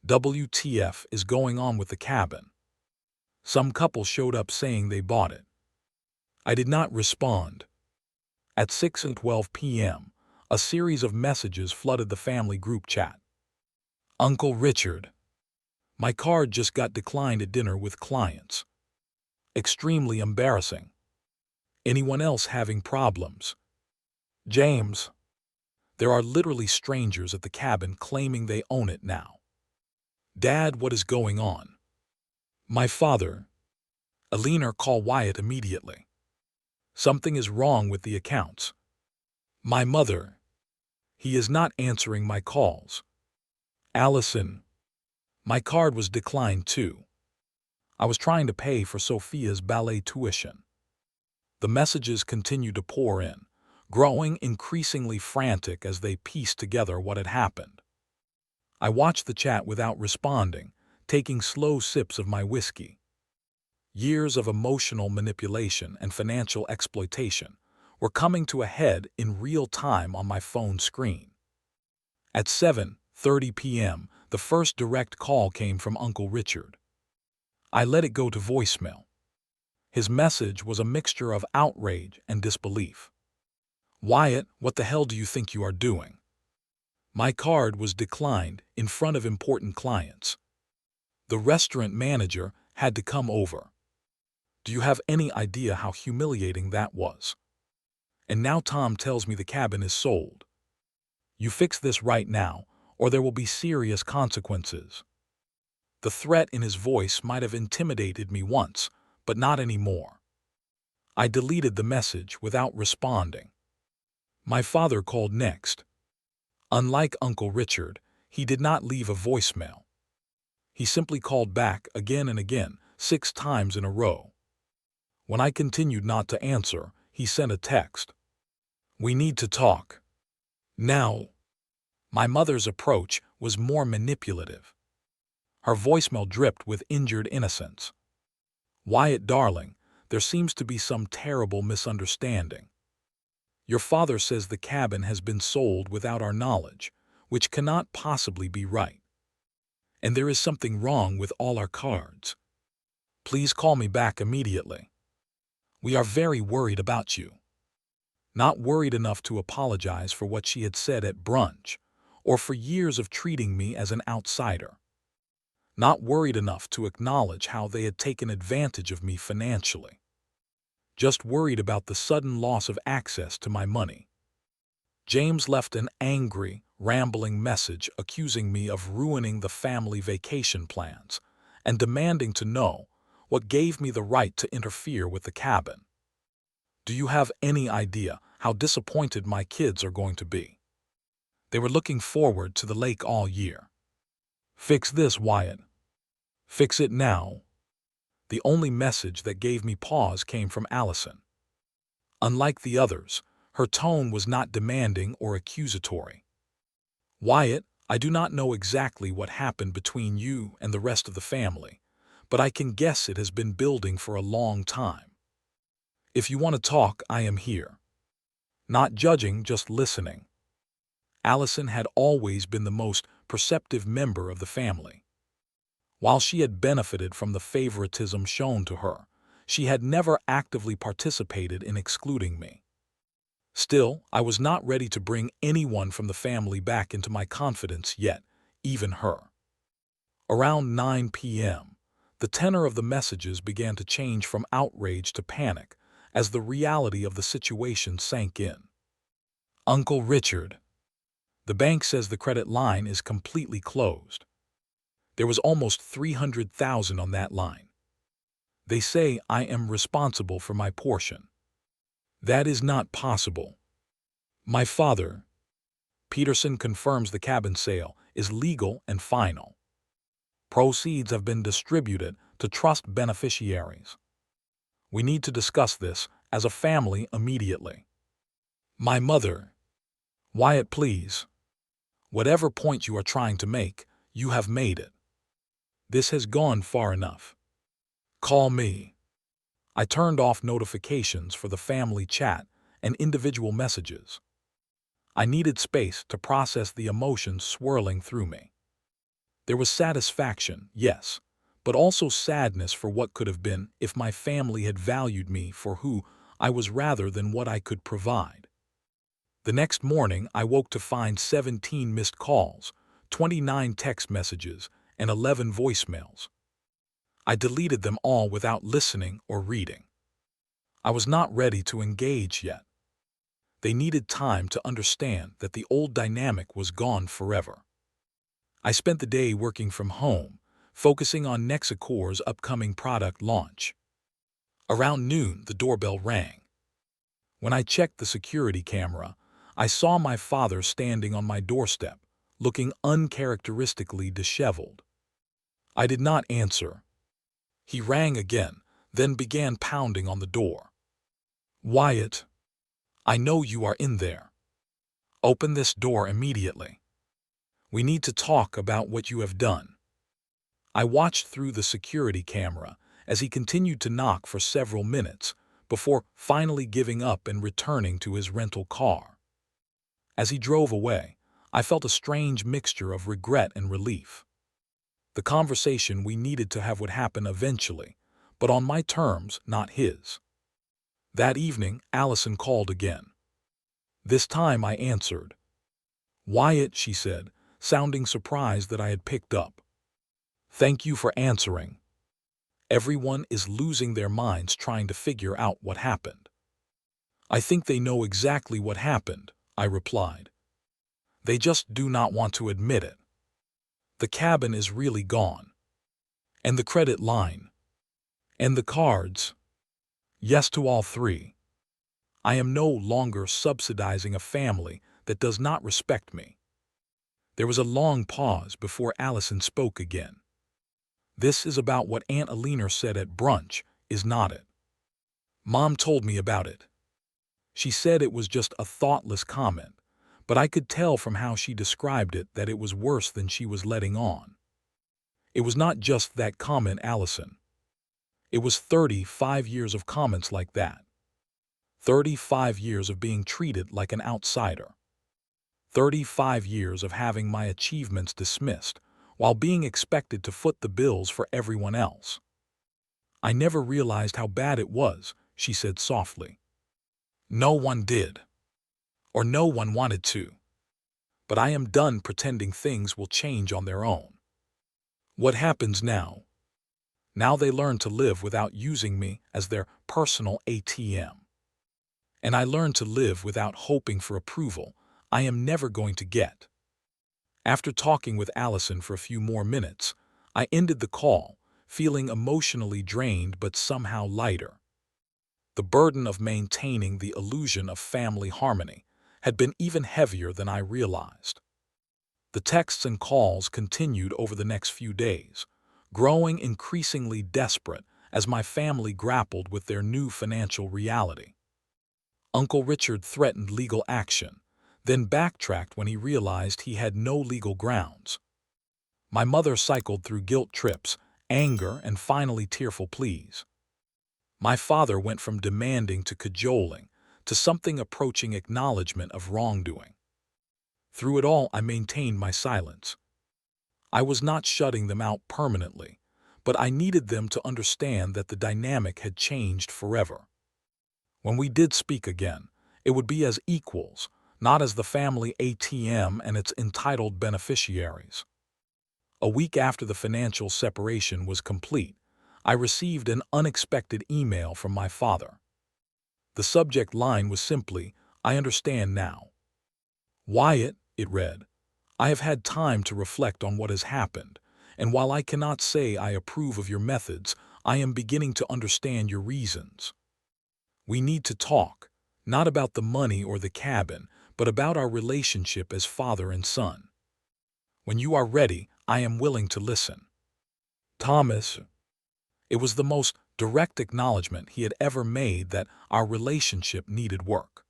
A: "WTF is going on with the cabin?" Some couple showed up saying they bought it. I did not respond. At 6:12 p.m., a series of messages flooded the family group chat. "Uncle Richard, my card just got declined at dinner with clients. Extremely embarrassing. Anyone else having problems? James, there are literally strangers at the cabin claiming they own it now. Dad, what is going on? My father, Alina, call Wyatt immediately. Something is wrong with the accounts. My mother, he is not answering my calls. Allison, my card was declined too. I was trying to pay for Sophia's ballet tuition." The messages continued to pour in, growing increasingly frantic as they pieced together what had happened. I watched the chat without responding, taking slow sips of my whiskey. Years of emotional manipulation and financial exploitation were coming to a head in real time on my phone screen. At 7:30 p.m., the first direct call came from Uncle Richard. I let it go to voicemail. His message was a mixture of outrage and disbelief. "Wyatt, what the hell do you think you are doing? My card was declined in front of important clients. The restaurant manager had to come over. Do you have any idea how humiliating that was? And now Tom tells me the cabin is sold. You fix this right now, or there will be serious consequences. The threat in his voice might have intimidated me once, but not anymore. I deleted the message without responding. My father called next. Unlike Uncle Richard, he did not leave a voicemail. He simply called back again and again, 6 times in a row. When I continued not to answer, he sent a text. We need to talk. Now. My mother's approach was more manipulative. Her voicemail dripped with injured innocence. Wyatt, darling, there seems to be some terrible misunderstanding. Your father says the cabin has been sold without our knowledge, which cannot possibly be right. And there is something wrong with all our cards. Please call me back immediately. We are very worried about you. Not worried enough to apologize for what she had said at brunch, or for years of treating me as an outsider. Not worried enough to acknowledge how they had taken advantage of me financially. Just worried about the sudden loss of access to my money. James left an angry, rambling message accusing me of ruining the family vacation plans and demanding to know what gave me the right to interfere with the cabin. Do you have any idea how disappointed my kids are going to be? They were looking forward to the lake all year. Fix this, Wyatt. Fix it now. The only message that gave me pause came from Allison. Unlike the others, her tone was not demanding or accusatory. Wyatt, I do not know exactly what happened between you and the rest of the family, but I can guess it has been building for a long time. If you want to talk, I am here. Not judging, just listening. Allison had always been the most perceptive member of the family. While she had benefited from the favoritism shown to her, she had never actively participated in excluding me. Still, I was not ready to bring anyone from the family back into my confidence yet, even her. Around 9 p.m., the tenor of the messages began to change from outrage to panic as the reality of the situation sank in. Uncle Richard. The bank says the credit line is completely closed. There was almost $300,000 on that line. They say I am responsible for my portion. That is not possible. My father, Peterson, confirms the cabin sale is legal and final. Proceeds have been distributed to trust beneficiaries. We need to discuss this as a family immediately. My mother. Wyatt, please. Whatever point you are trying to make, you have made it. This has gone far enough. Call me. I turned off notifications for the family chat and individual messages. I needed space to process the emotions swirling through me. There was satisfaction, yes, but also sadness for what could have been if my family had valued me for who I was rather than what I could provide. The next morning, I woke to find 17 missed calls, 29 text messages, and 11 voicemails. I deleted them all without listening or reading. I was not ready to engage yet. They needed time to understand that the old dynamic was gone forever. I spent the day working from home, focusing on Nexicor's upcoming product launch. Around noon, the doorbell rang. When I checked the security camera, I saw my father standing on my doorstep, looking uncharacteristically disheveled. I did not answer. He rang again, then began pounding on the door. Wyatt, I know you are in there. Open this door immediately. We need to talk about what you have done. I watched through the security camera as he continued to knock for several minutes before finally giving up and returning to his rental car. As he drove away, I felt a strange mixture of regret and relief. The conversation we needed to have would happen eventually, but on my terms, not his. That evening, Allison called again. This time I answered. "Wyatt," she said, sounding surprised that I had picked up. "Thank you for answering. Everyone is losing their minds trying to figure out what happened." "I think they know exactly what happened," I replied. "They just do not want to admit it. The cabin is really gone. And the credit line. And the cards. Yes to all three. I am no longer subsidizing a family that does not respect me." There was a long pause before Allison spoke again. "This is about what Aunt Alina said at brunch, is not it? Mom told me about it. She said it was just a thoughtless comment, but I could tell from how she described it that it was worse than she was letting on. It was not just that comment, Allison. It was 35 years of comments like that. 35 years of being treated like an outsider. 35 years of having my achievements dismissed while being expected to foot the bills for everyone else. I never realized how bad it was," she said softly. "No one did. Or no one wanted to. But I am done pretending things will change on their own. What happens now? Now they learn to live without using me as their personal ATM. And I learn to live without hoping for approval I am never going to get." After talking with Allison for a few more minutes, I ended the call, feeling emotionally drained but somehow lighter. The burden of maintaining the illusion of family harmony had been even heavier than I realized. The texts and calls continued over the next few days, growing increasingly desperate as my family grappled with their new financial reality. Uncle Richard threatened legal action, then backtracked when he realized he had no legal grounds. My mother cycled through guilt trips, anger, and finally tearful pleas. My father went from demanding to cajoling to something approaching acknowledgement of wrongdoing. Through it all, I maintained my silence. I was not shutting them out permanently, but I needed them to understand that the dynamic had changed forever. When we did speak again, it would be as equals, not as the family ATM and its entitled beneficiaries. A week after the financial separation was complete, I received an unexpected email from my father. The subject line was simply, "I understand now." "Wyatt," it read, "I have had time to reflect on what has happened, and while I cannot say I approve of your methods, I am beginning to understand your reasons. We need to talk, not about the money or the cabin, but about our relationship as father and son. When you are ready, I am willing to listen. Thomas." It was the most direct acknowledgement he had ever made that our relationship needed work.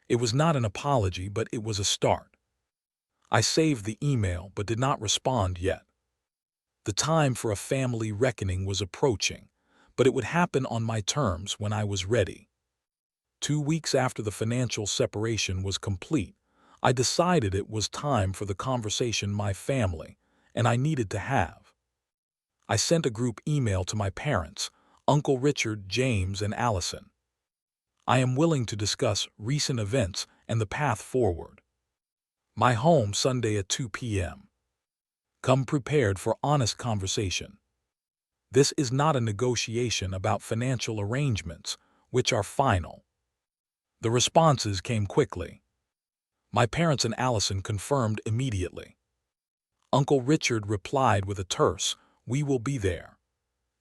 A: It was not an apology, but it was a start. I saved the email but did not respond yet. The time for a family reckoning was approaching, but it would happen on my terms when I was ready. 2 weeks after the financial separation was complete, I decided it was time for the conversation my family and I needed to have. I sent a group email to my parents, Uncle Richard, James, and Allison. "I am willing to discuss recent events and the path forward. My home Sunday at 2 p.m. Come prepared for honest conversation. This is not a negotiation about financial arrangements, which are final." The responses came quickly. My parents and Allison confirmed immediately. Uncle Richard replied with a terse, "We will be there."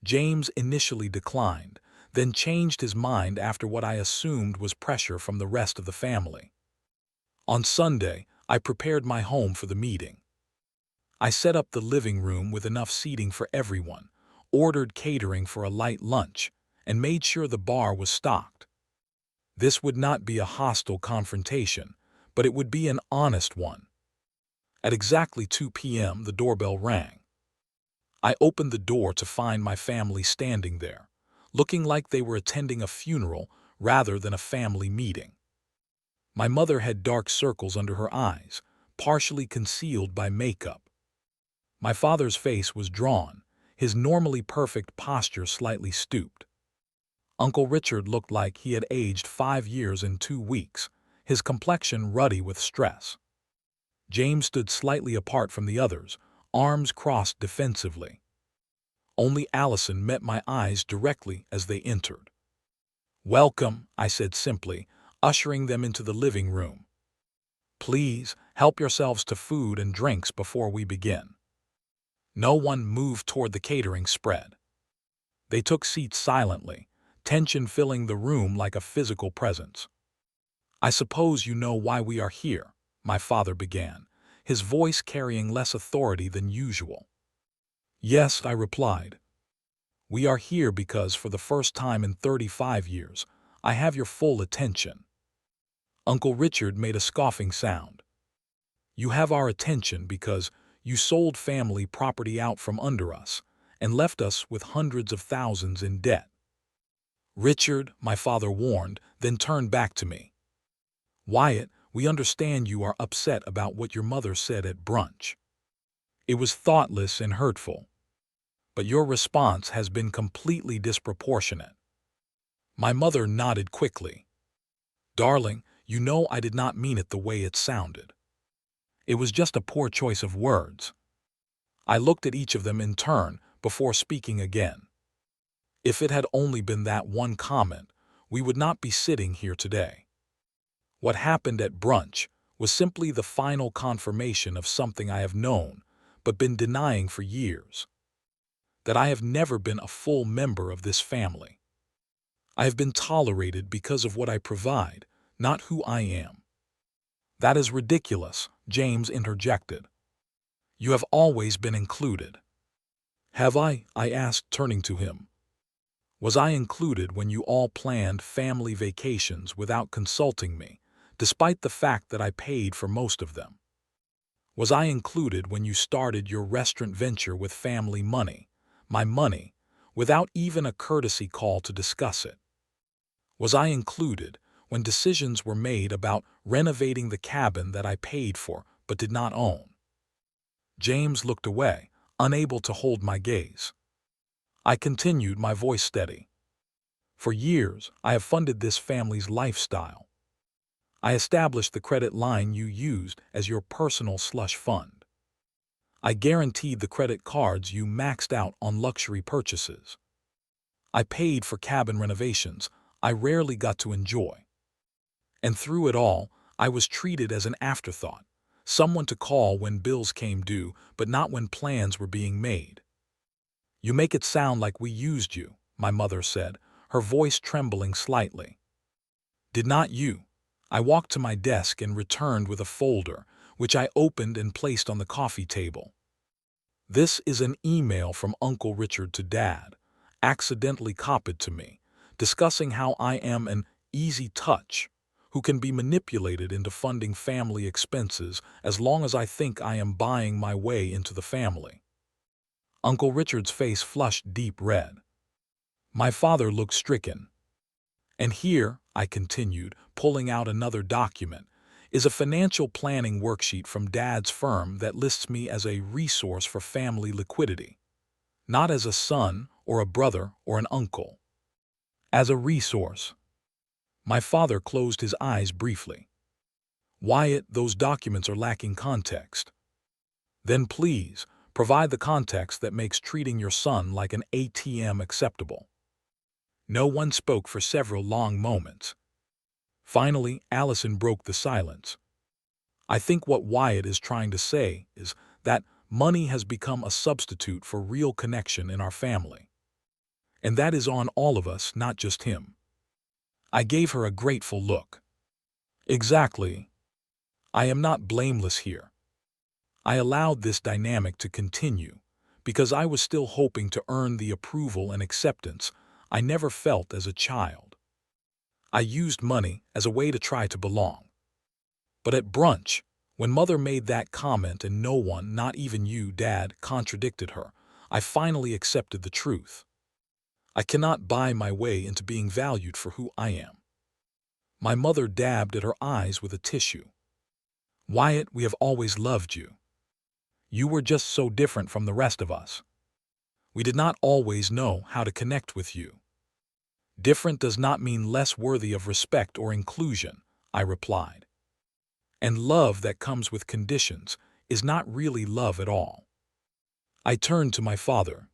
A: James initially declined, then changed his mind after what I assumed was pressure from the rest of the family. On Sunday, I prepared my home for the meeting. I set up the living room with enough seating for everyone, ordered catering for a light lunch, and made sure the bar was stocked. This would not be a hostile confrontation, but it would be an honest one. At exactly 2 p.m., the doorbell rang. I opened the door to find my family standing there, looking like they were attending a funeral rather than a family meeting. My mother had dark circles under her eyes, partially concealed by makeup. My father's face was drawn, his normally perfect posture slightly stooped. Uncle Richard looked like he had aged 5 years in 2 weeks, his complexion ruddy with stress. James stood slightly apart from the others, arms crossed defensively. Only Allison met my eyes directly as they entered. "Welcome," I said simply, ushering them into the living room. "Please, help yourselves to food and drinks before we begin." No one moved toward the catering spread. They took seats silently, tension filling the room like a physical presence. "I suppose you know why we are here," my father began, his voice carrying less authority than usual. "Yes," I replied. "We are here because for the first time in 35 years, I have your full attention." Uncle Richard made a scoffing sound. "You have our attention because you sold family property out from under us and left us with hundreds of thousands in debt." "Richard," my father warned, then turned back to me. "Wyatt, we understand you are upset about what your mother said at brunch. It was thoughtless and hurtful. But your response has been completely disproportionate." My mother nodded quickly. "Darling, you know I did not mean it the way it sounded. It was just a poor choice of words." I looked at each of them in turn before speaking again. If it had only been that one comment, we would not be sitting here today. What happened at brunch was simply the final confirmation of something I have known but been denying for years. That I have never been a full member of this family. I have been tolerated because of what I provide, not who I am. "That is ridiculous," James interjected. "You have always been included." "Have I?" I asked, turning to him. "Was I included when you all planned family vacations without consulting me, despite the fact that I paid for most of them? Was I included when you started your restaurant venture with family money, my money, without even a courtesy call to discuss it? Was I included when decisions were made about renovating the cabin that I paid for but did not own?" James looked away, unable to hold my gaze. I continued, my voice steady. "For years, I have funded this family's lifestyle. I established the credit line you used as your personal slush fund. I guaranteed the credit cards you maxed out on luxury purchases. I paid for cabin renovations I rarely got to enjoy. And through it all, I was treated as an afterthought, someone to call when bills came due, but not when plans were being made." "You make it sound like we used you," my mother said, her voice trembling slightly. "Did not you?" I walked to my desk and returned with a folder, which I opened and placed on the coffee table. "This is an email from Uncle Richard to Dad, accidentally copied to me, discussing how I am an easy touch who can be manipulated into funding family expenses as long as I think I am buying my way into the family." Uncle Richard's face flushed deep red. My father looked stricken. "And here," I continued, pulling out another document, "is a financial planning worksheet from Dad's firm that lists me as a resource for family liquidity. Not as a son or a brother or an uncle. As a resource." My father closed his eyes briefly. "Wyatt, those documents are lacking context." "Then please, provide the context that makes treating your son like an ATM acceptable." No one spoke for several long moments. Finally, Allison broke the silence. "I think what Wyatt is trying to say is that money has become a substitute for real connection in our family. And that is on all of us, not just him." I gave her a grateful look. "Exactly. I am not blameless here. I allowed this dynamic to continue because I was still hoping to earn the approval and acceptance I never felt as a child. I used money as a way to try to belong. But at brunch, when Mother made that comment and no one, not even you, Dad, contradicted her, I finally accepted the truth. I cannot buy my way into being valued for who I am." My mother dabbed at her eyes with a tissue. "Wyatt, we have always loved you. You were just so different from the rest of us. We did not always know how to connect with you." "Different does not mean less worthy of respect or inclusion," I replied. And love that comes with conditions is not really love at all. I turned to my father.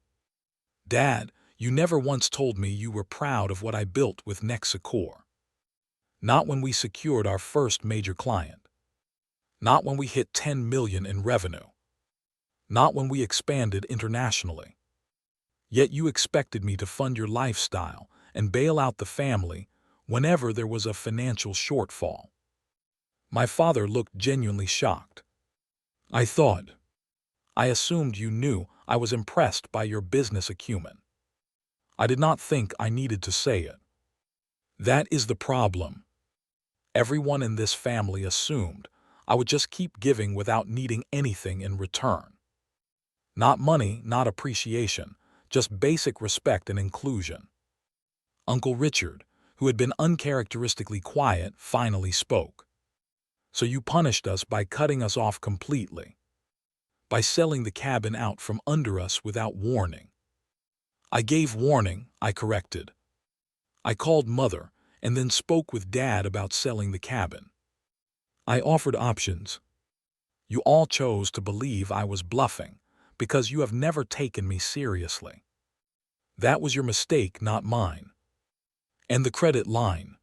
A: Dad, you never once told me you were proud of what I built with Nexicor. Not when we secured our first major client. Not when we hit 10 million in revenue. Not when we expanded internationally. Yet you expected me to fund your lifestyle and bail out the family whenever there was a financial shortfall. My father looked genuinely shocked. I assumed you knew I was impressed by your business acumen. I did not think I needed to say it. That is the problem. Everyone in this family assumed I would just keep giving without needing anything in return. Not money, not appreciation, just basic respect and inclusion. Uncle Richard, who had been uncharacteristically quiet, finally spoke. So you punished us by cutting us off completely. By selling the cabin out from under us without warning. I gave warning, I corrected. I called Mother and then spoke with Dad about selling the cabin. I offered options. You all chose to believe I was bluffing because you have never taken me seriously. That was your mistake, not mine. And the credit line.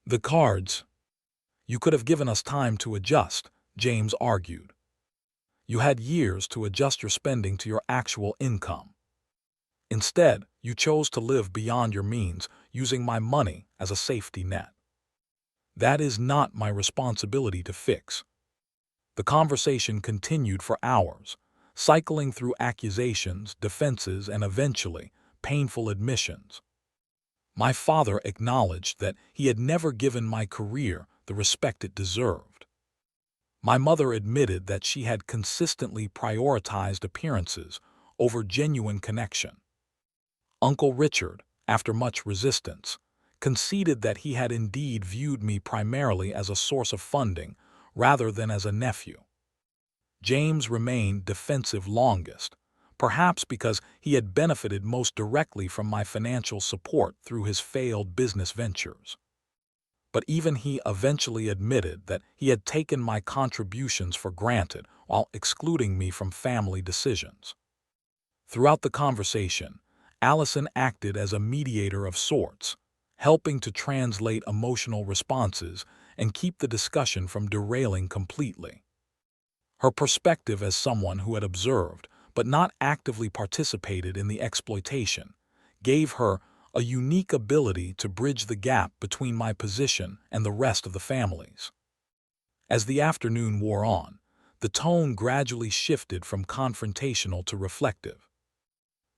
A: The cards. You could have given us time to adjust, James argued. You had years to adjust your spending to your actual income. Instead, you chose to live beyond your means, using my money as a safety net. That is not my responsibility to fix. The conversation continued for hours, cycling through accusations, defenses, and eventually, painful admissions. My father acknowledged that he had never given my career the respect it deserved. My mother admitted that she had consistently prioritized appearances over genuine connection. Uncle Richard, after much resistance, conceded that he had indeed viewed me primarily as a source of funding rather than as a nephew. James remained defensive longest, perhaps because he had benefited most directly from my financial support through his failed business ventures. But even he eventually admitted that he had taken my contributions for granted while excluding me from family decisions. Throughout the conversation, Allison acted as a mediator of sorts, helping to translate emotional responses and keep the discussion from derailing completely. Her perspective as someone who had observed but not actively participated in the exploitation gave her a unique ability to bridge the gap between my position and the rest of the family's. As the afternoon wore on, the tone gradually shifted from confrontational to reflective.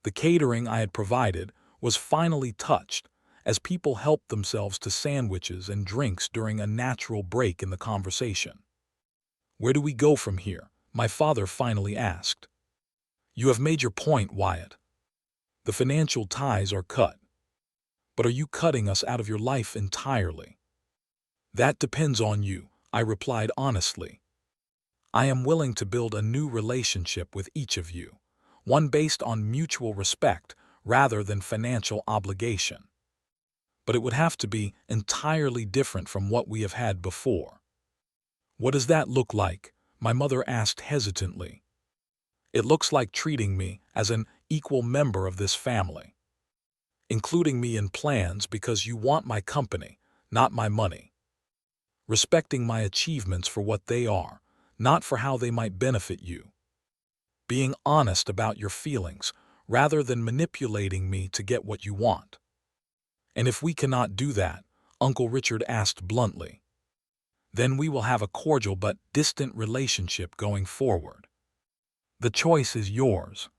A: The catering I had provided was finally touched as people helped themselves to sandwiches and drinks during a natural break in the conversation. Where do we go from here? My father finally asked. You have made your point, Wyatt. The financial ties are cut. But are you cutting us out of your life entirely? That depends on you, I replied honestly. I am willing to build a new relationship with each of you, one based on mutual respect rather than financial obligation. But it would have to be entirely different from what we have had before. What does that look like? My mother asked hesitantly. It looks like treating me as an equal member of this family. Including me in plans because you want my company, not my money. Respecting my achievements for what they are, not for how they might benefit you. Being honest about your feelings, rather than manipulating me to get what you want. And if we cannot do that, Uncle Richard asked bluntly, then we will have a cordial but distant relationship going forward. The choice is yours.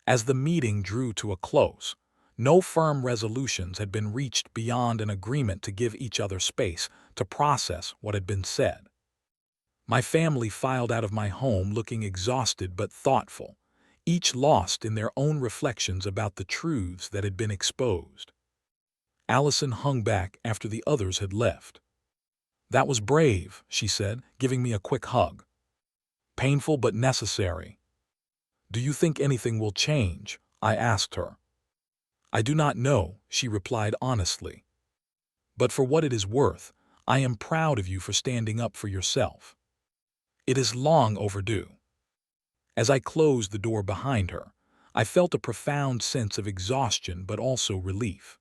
A: As the meeting drew to a close, no firm resolutions had been reached beyond an agreement to give each other space to process what had been said. My family filed out of my home looking exhausted but thoughtful, each lost in their own reflections about the truths that had been exposed. Allison hung back after the others had left. That was brave, she said, giving me a quick hug. Painful but necessary. Do you think anything will change? I asked her. I do not know, she replied honestly. But for what it is worth, I am proud of you for standing up for yourself. It is long overdue." As I closed the door behind her, I felt a profound sense of exhaustion but also relief.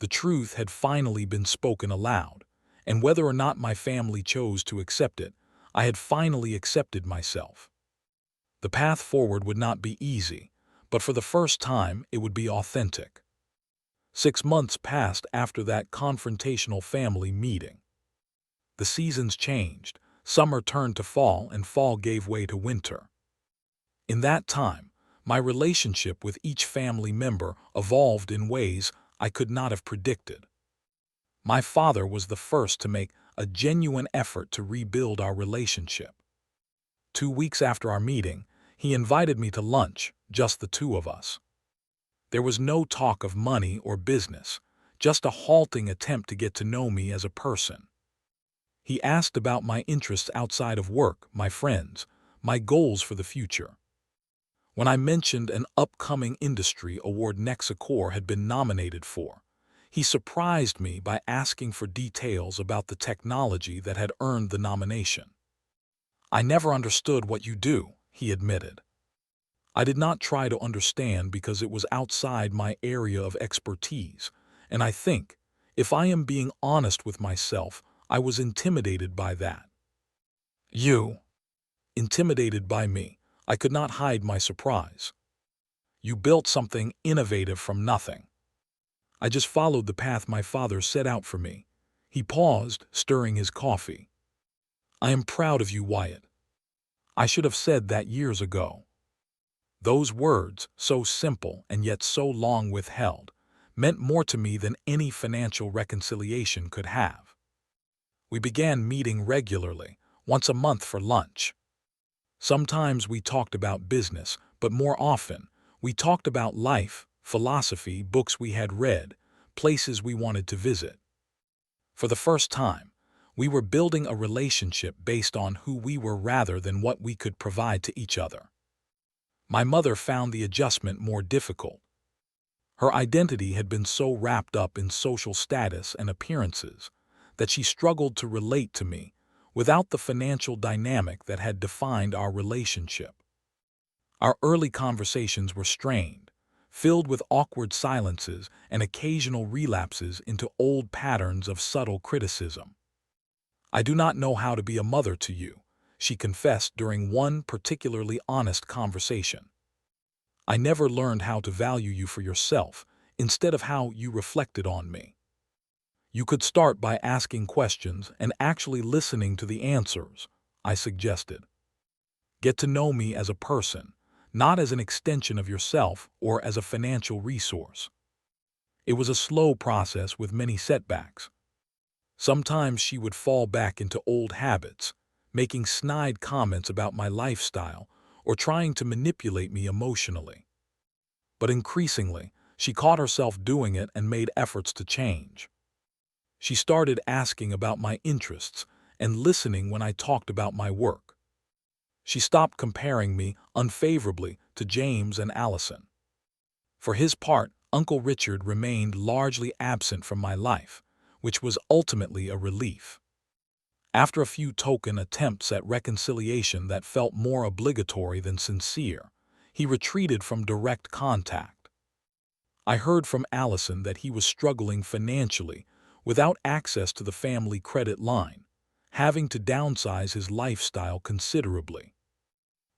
A: The truth had finally been spoken aloud, and whether or not my family chose to accept it, I had finally accepted myself. The path forward would not be easy, but for the first time it would be authentic. 6 months passed after that confrontational family meeting. The seasons changed, summer turned to fall and fall gave way to winter. In that time, my relationship with each family member evolved in ways I could not have predicted. My father was the first to make a genuine effort to rebuild our relationship. 2 weeks after our meeting, he invited me to lunch, just the two of us. There was no talk of money or business, just a halting attempt to get to know me as a person. He asked about my interests outside of work, my friends, my goals for the future. When I mentioned an upcoming industry award Nexacore had been nominated for, he surprised me by asking for details about the technology that had earned the nomination. "I never understood what you do," he admitted. I did not try to understand because it was outside my area of expertise, and I think, if I am being honest with myself, I was intimidated by that. "You?" Intimidated by me, I could not hide my surprise. "You built something innovative from nothing." I just followed the path my father set out for me. He paused, stirring his coffee. "I am proud of you, Wyatt. I should have said that years ago." Those words, so simple and yet so long withheld, meant more to me than any financial reconciliation could have. We began meeting regularly, once a month for lunch. Sometimes we talked about business, but more often, we talked about life, philosophy, books we had read, places we wanted to visit. For the first time, we were building a relationship based on who we were rather than what we could provide to each other. My mother found the adjustment more difficult. Her identity had been so wrapped up in social status and appearances that she struggled to relate to me without the financial dynamic that had defined our relationship. Our early conversations were strained, filled with awkward silences and occasional relapses into old patterns of subtle criticism. "I do not know how to be a mother to you," she confessed during one particularly honest conversation. "I never learned how to value you for yourself instead of how you reflected on me." "You could start by asking questions and actually listening to the answers," I suggested. "Get to know me as a person, not as an extension of yourself or as a financial resource." It was a slow process with many setbacks. Sometimes she would fall back into old habits, making snide comments about my lifestyle or trying to manipulate me emotionally. But increasingly, she caught herself doing it and made efforts to change. She started asking about my interests and listening when I talked about my work. She stopped comparing me unfavorably to James and Allison. For his part, Uncle Richard remained largely absent from my life, which was ultimately a relief. After a few token attempts at reconciliation that felt more obligatory than sincere, he retreated from direct contact. I heard from Allison that he was struggling financially without access to the family credit line, having to downsize his lifestyle considerably.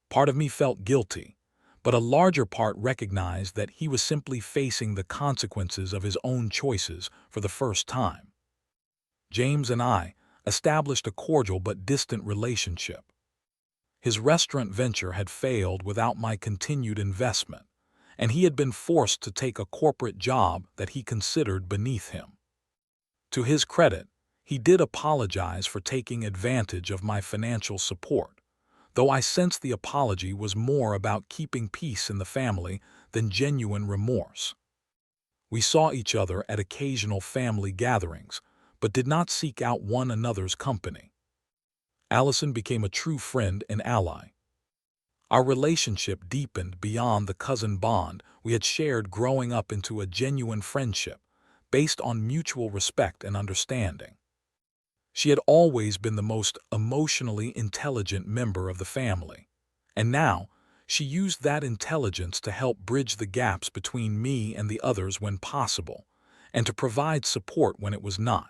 A: Part of me felt guilty, but a larger part recognized that he was simply facing the consequences of his own choices for the first time. James and I established a cordial but distant relationship. His restaurant venture had failed without my continued investment, and he had been forced to take a corporate job that he considered beneath him. To his credit, he did apologize for taking advantage of my financial support, though I sensed the apology was more about keeping peace in the family than genuine remorse. We saw each other at occasional family gatherings, but did not seek out one another's company. Allison became a true friend and ally. Our relationship deepened beyond the cousin bond we had shared growing up into a genuine friendship, based on mutual respect and understanding. She had always been the most emotionally intelligent member of the family, and now she used that intelligence to help bridge the gaps between me and the others when possible, and to provide support when it was not.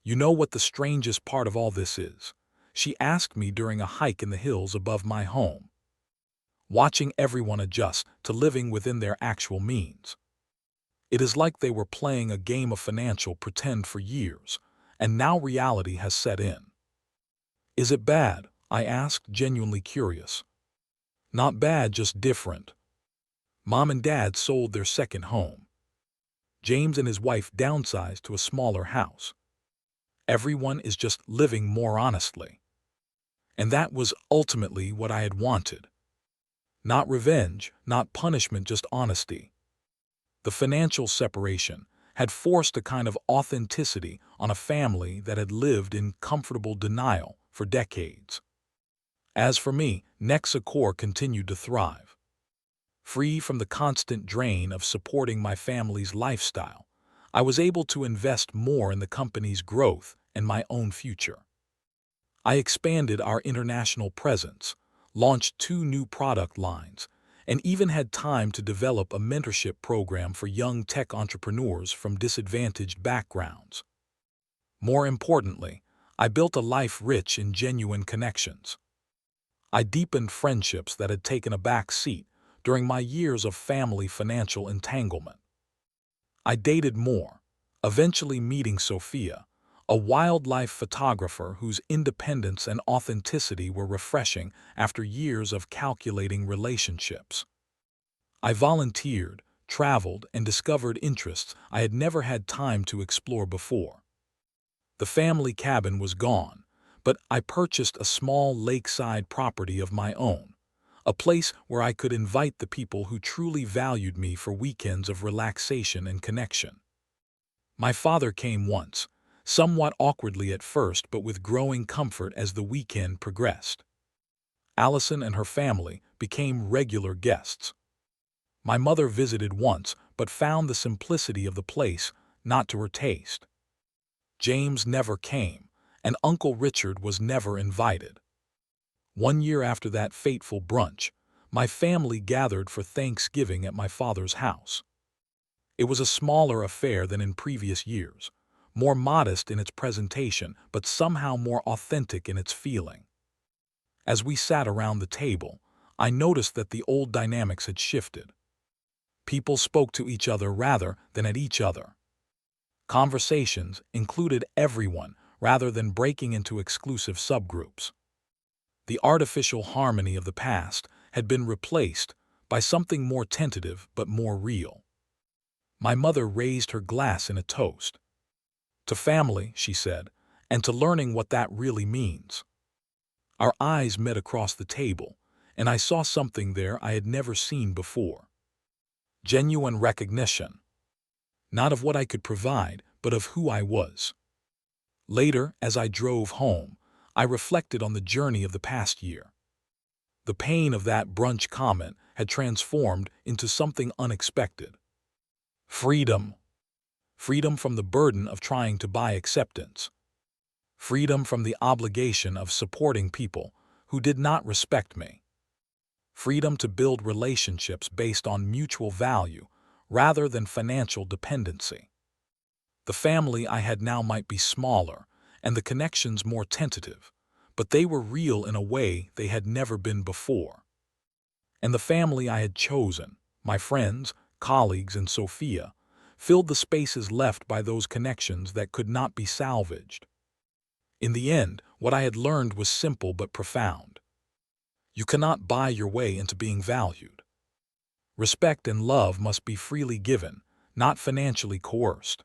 A: You know what the strangest part of all this is? She asked me during a hike in the hills above my home. Watching everyone adjust to living within their actual means. It is like they were playing a game of financial pretend for years, and now reality has set in. Is it bad? I asked, genuinely curious. Not bad, just different. Mom and Dad sold their second home. James and his wife downsized to a smaller house. Everyone is just living more honestly. And that was ultimately what I had wanted. Not revenge, not punishment, just honesty. The financial separation had forced a kind of authenticity on a family that had lived in comfortable denial for decades. As for me, Nexacor continued to thrive. Free from the constant drain of supporting my family's lifestyle, I was able to invest more in the company's growth and my own future. I expanded our international presence, launched 2 new product lines, and even had time to develop a mentorship program for young tech entrepreneurs from disadvantaged backgrounds. More importantly, I built a life rich in genuine connections. I deepened friendships that had taken a back seat during my years of family financial entanglement. I dated more, eventually meeting Sophia, a wildlife photographer whose independence and authenticity were refreshing after years of calculating relationships. I volunteered, traveled, and discovered interests I had never had time to explore before. The family cabin was gone, but I purchased a small lakeside property of my own, a place where I could invite the people who truly valued me for weekends of relaxation and connection. My father came once, somewhat awkwardly at first but with growing comfort as the weekend progressed. Allison and her family became regular guests. My mother visited once but found the simplicity of the place not to her taste. James never came, and Uncle Richard was never invited. One year after that fateful brunch, my family gathered for Thanksgiving at my father's house. It was a smaller affair than in previous years, more modest in its presentation, but somehow more authentic in its feeling. As we sat around the table, I noticed that the old dynamics had shifted. People spoke to each other rather than at each other. Conversations included everyone rather than breaking into exclusive subgroups. The artificial harmony of the past had been replaced by something more tentative but more real. My mother raised her glass in a toast. To family, she said, and to learning what that really means. Our eyes met across the table, and I saw something there I had never seen before. Genuine recognition. Not of what I could provide, but of who I was. Later, as I drove home, I reflected on the journey of the past year. The pain of that brunch comment had transformed into something unexpected. Freedom. Freedom from the burden of trying to buy acceptance. Freedom from the obligation of supporting people who did not respect me. Freedom to build relationships based on mutual value rather than financial dependency. The family I had now might be smaller and the connections more tentative, but they were real in a way they had never been before. And the family I had chosen, my friends, colleagues, and Sophia, filled the spaces left by those connections that could not be salvaged. In the end, what I had learned was simple but profound. You cannot buy your way into being valued. Respect and love must be freely given, not financially coerced.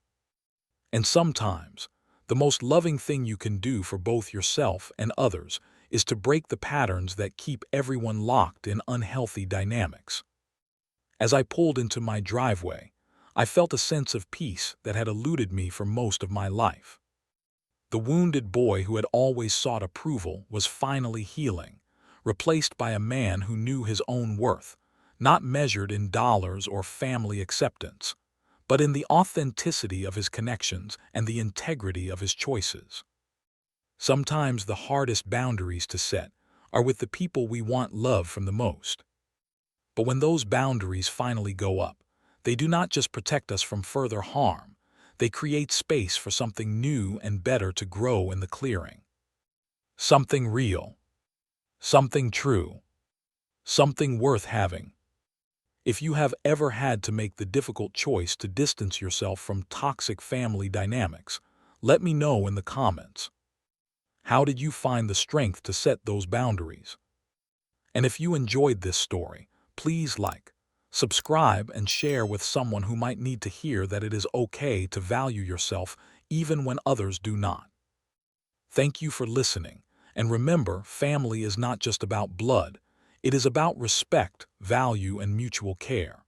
A: And sometimes, the most loving thing you can do for both yourself and others is to break the patterns that keep everyone locked in unhealthy dynamics. As I pulled into my driveway, I felt a sense of peace that had eluded me for most of my life. The wounded boy who had always sought approval was finally healing, replaced by a man who knew his own worth, not measured in dollars or family acceptance, but in the authenticity of his connections and the integrity of his choices. Sometimes the hardest boundaries to set are with the people we want love from the most. But when those boundaries finally go up, they do not just protect us from further harm, they create space for something new and better to grow in the clearing. Something real, something true, something worth having. If you have ever had to make the difficult choice to distance yourself from toxic family dynamics, let me know in the comments. How did you find the strength to set those boundaries? And if you enjoyed this story, please like, subscribe, and share with someone who might need to hear that it is okay to value yourself even when others do not. Thank you for listening, and remember, family is not just about blood, it is about respect, value, and mutual care.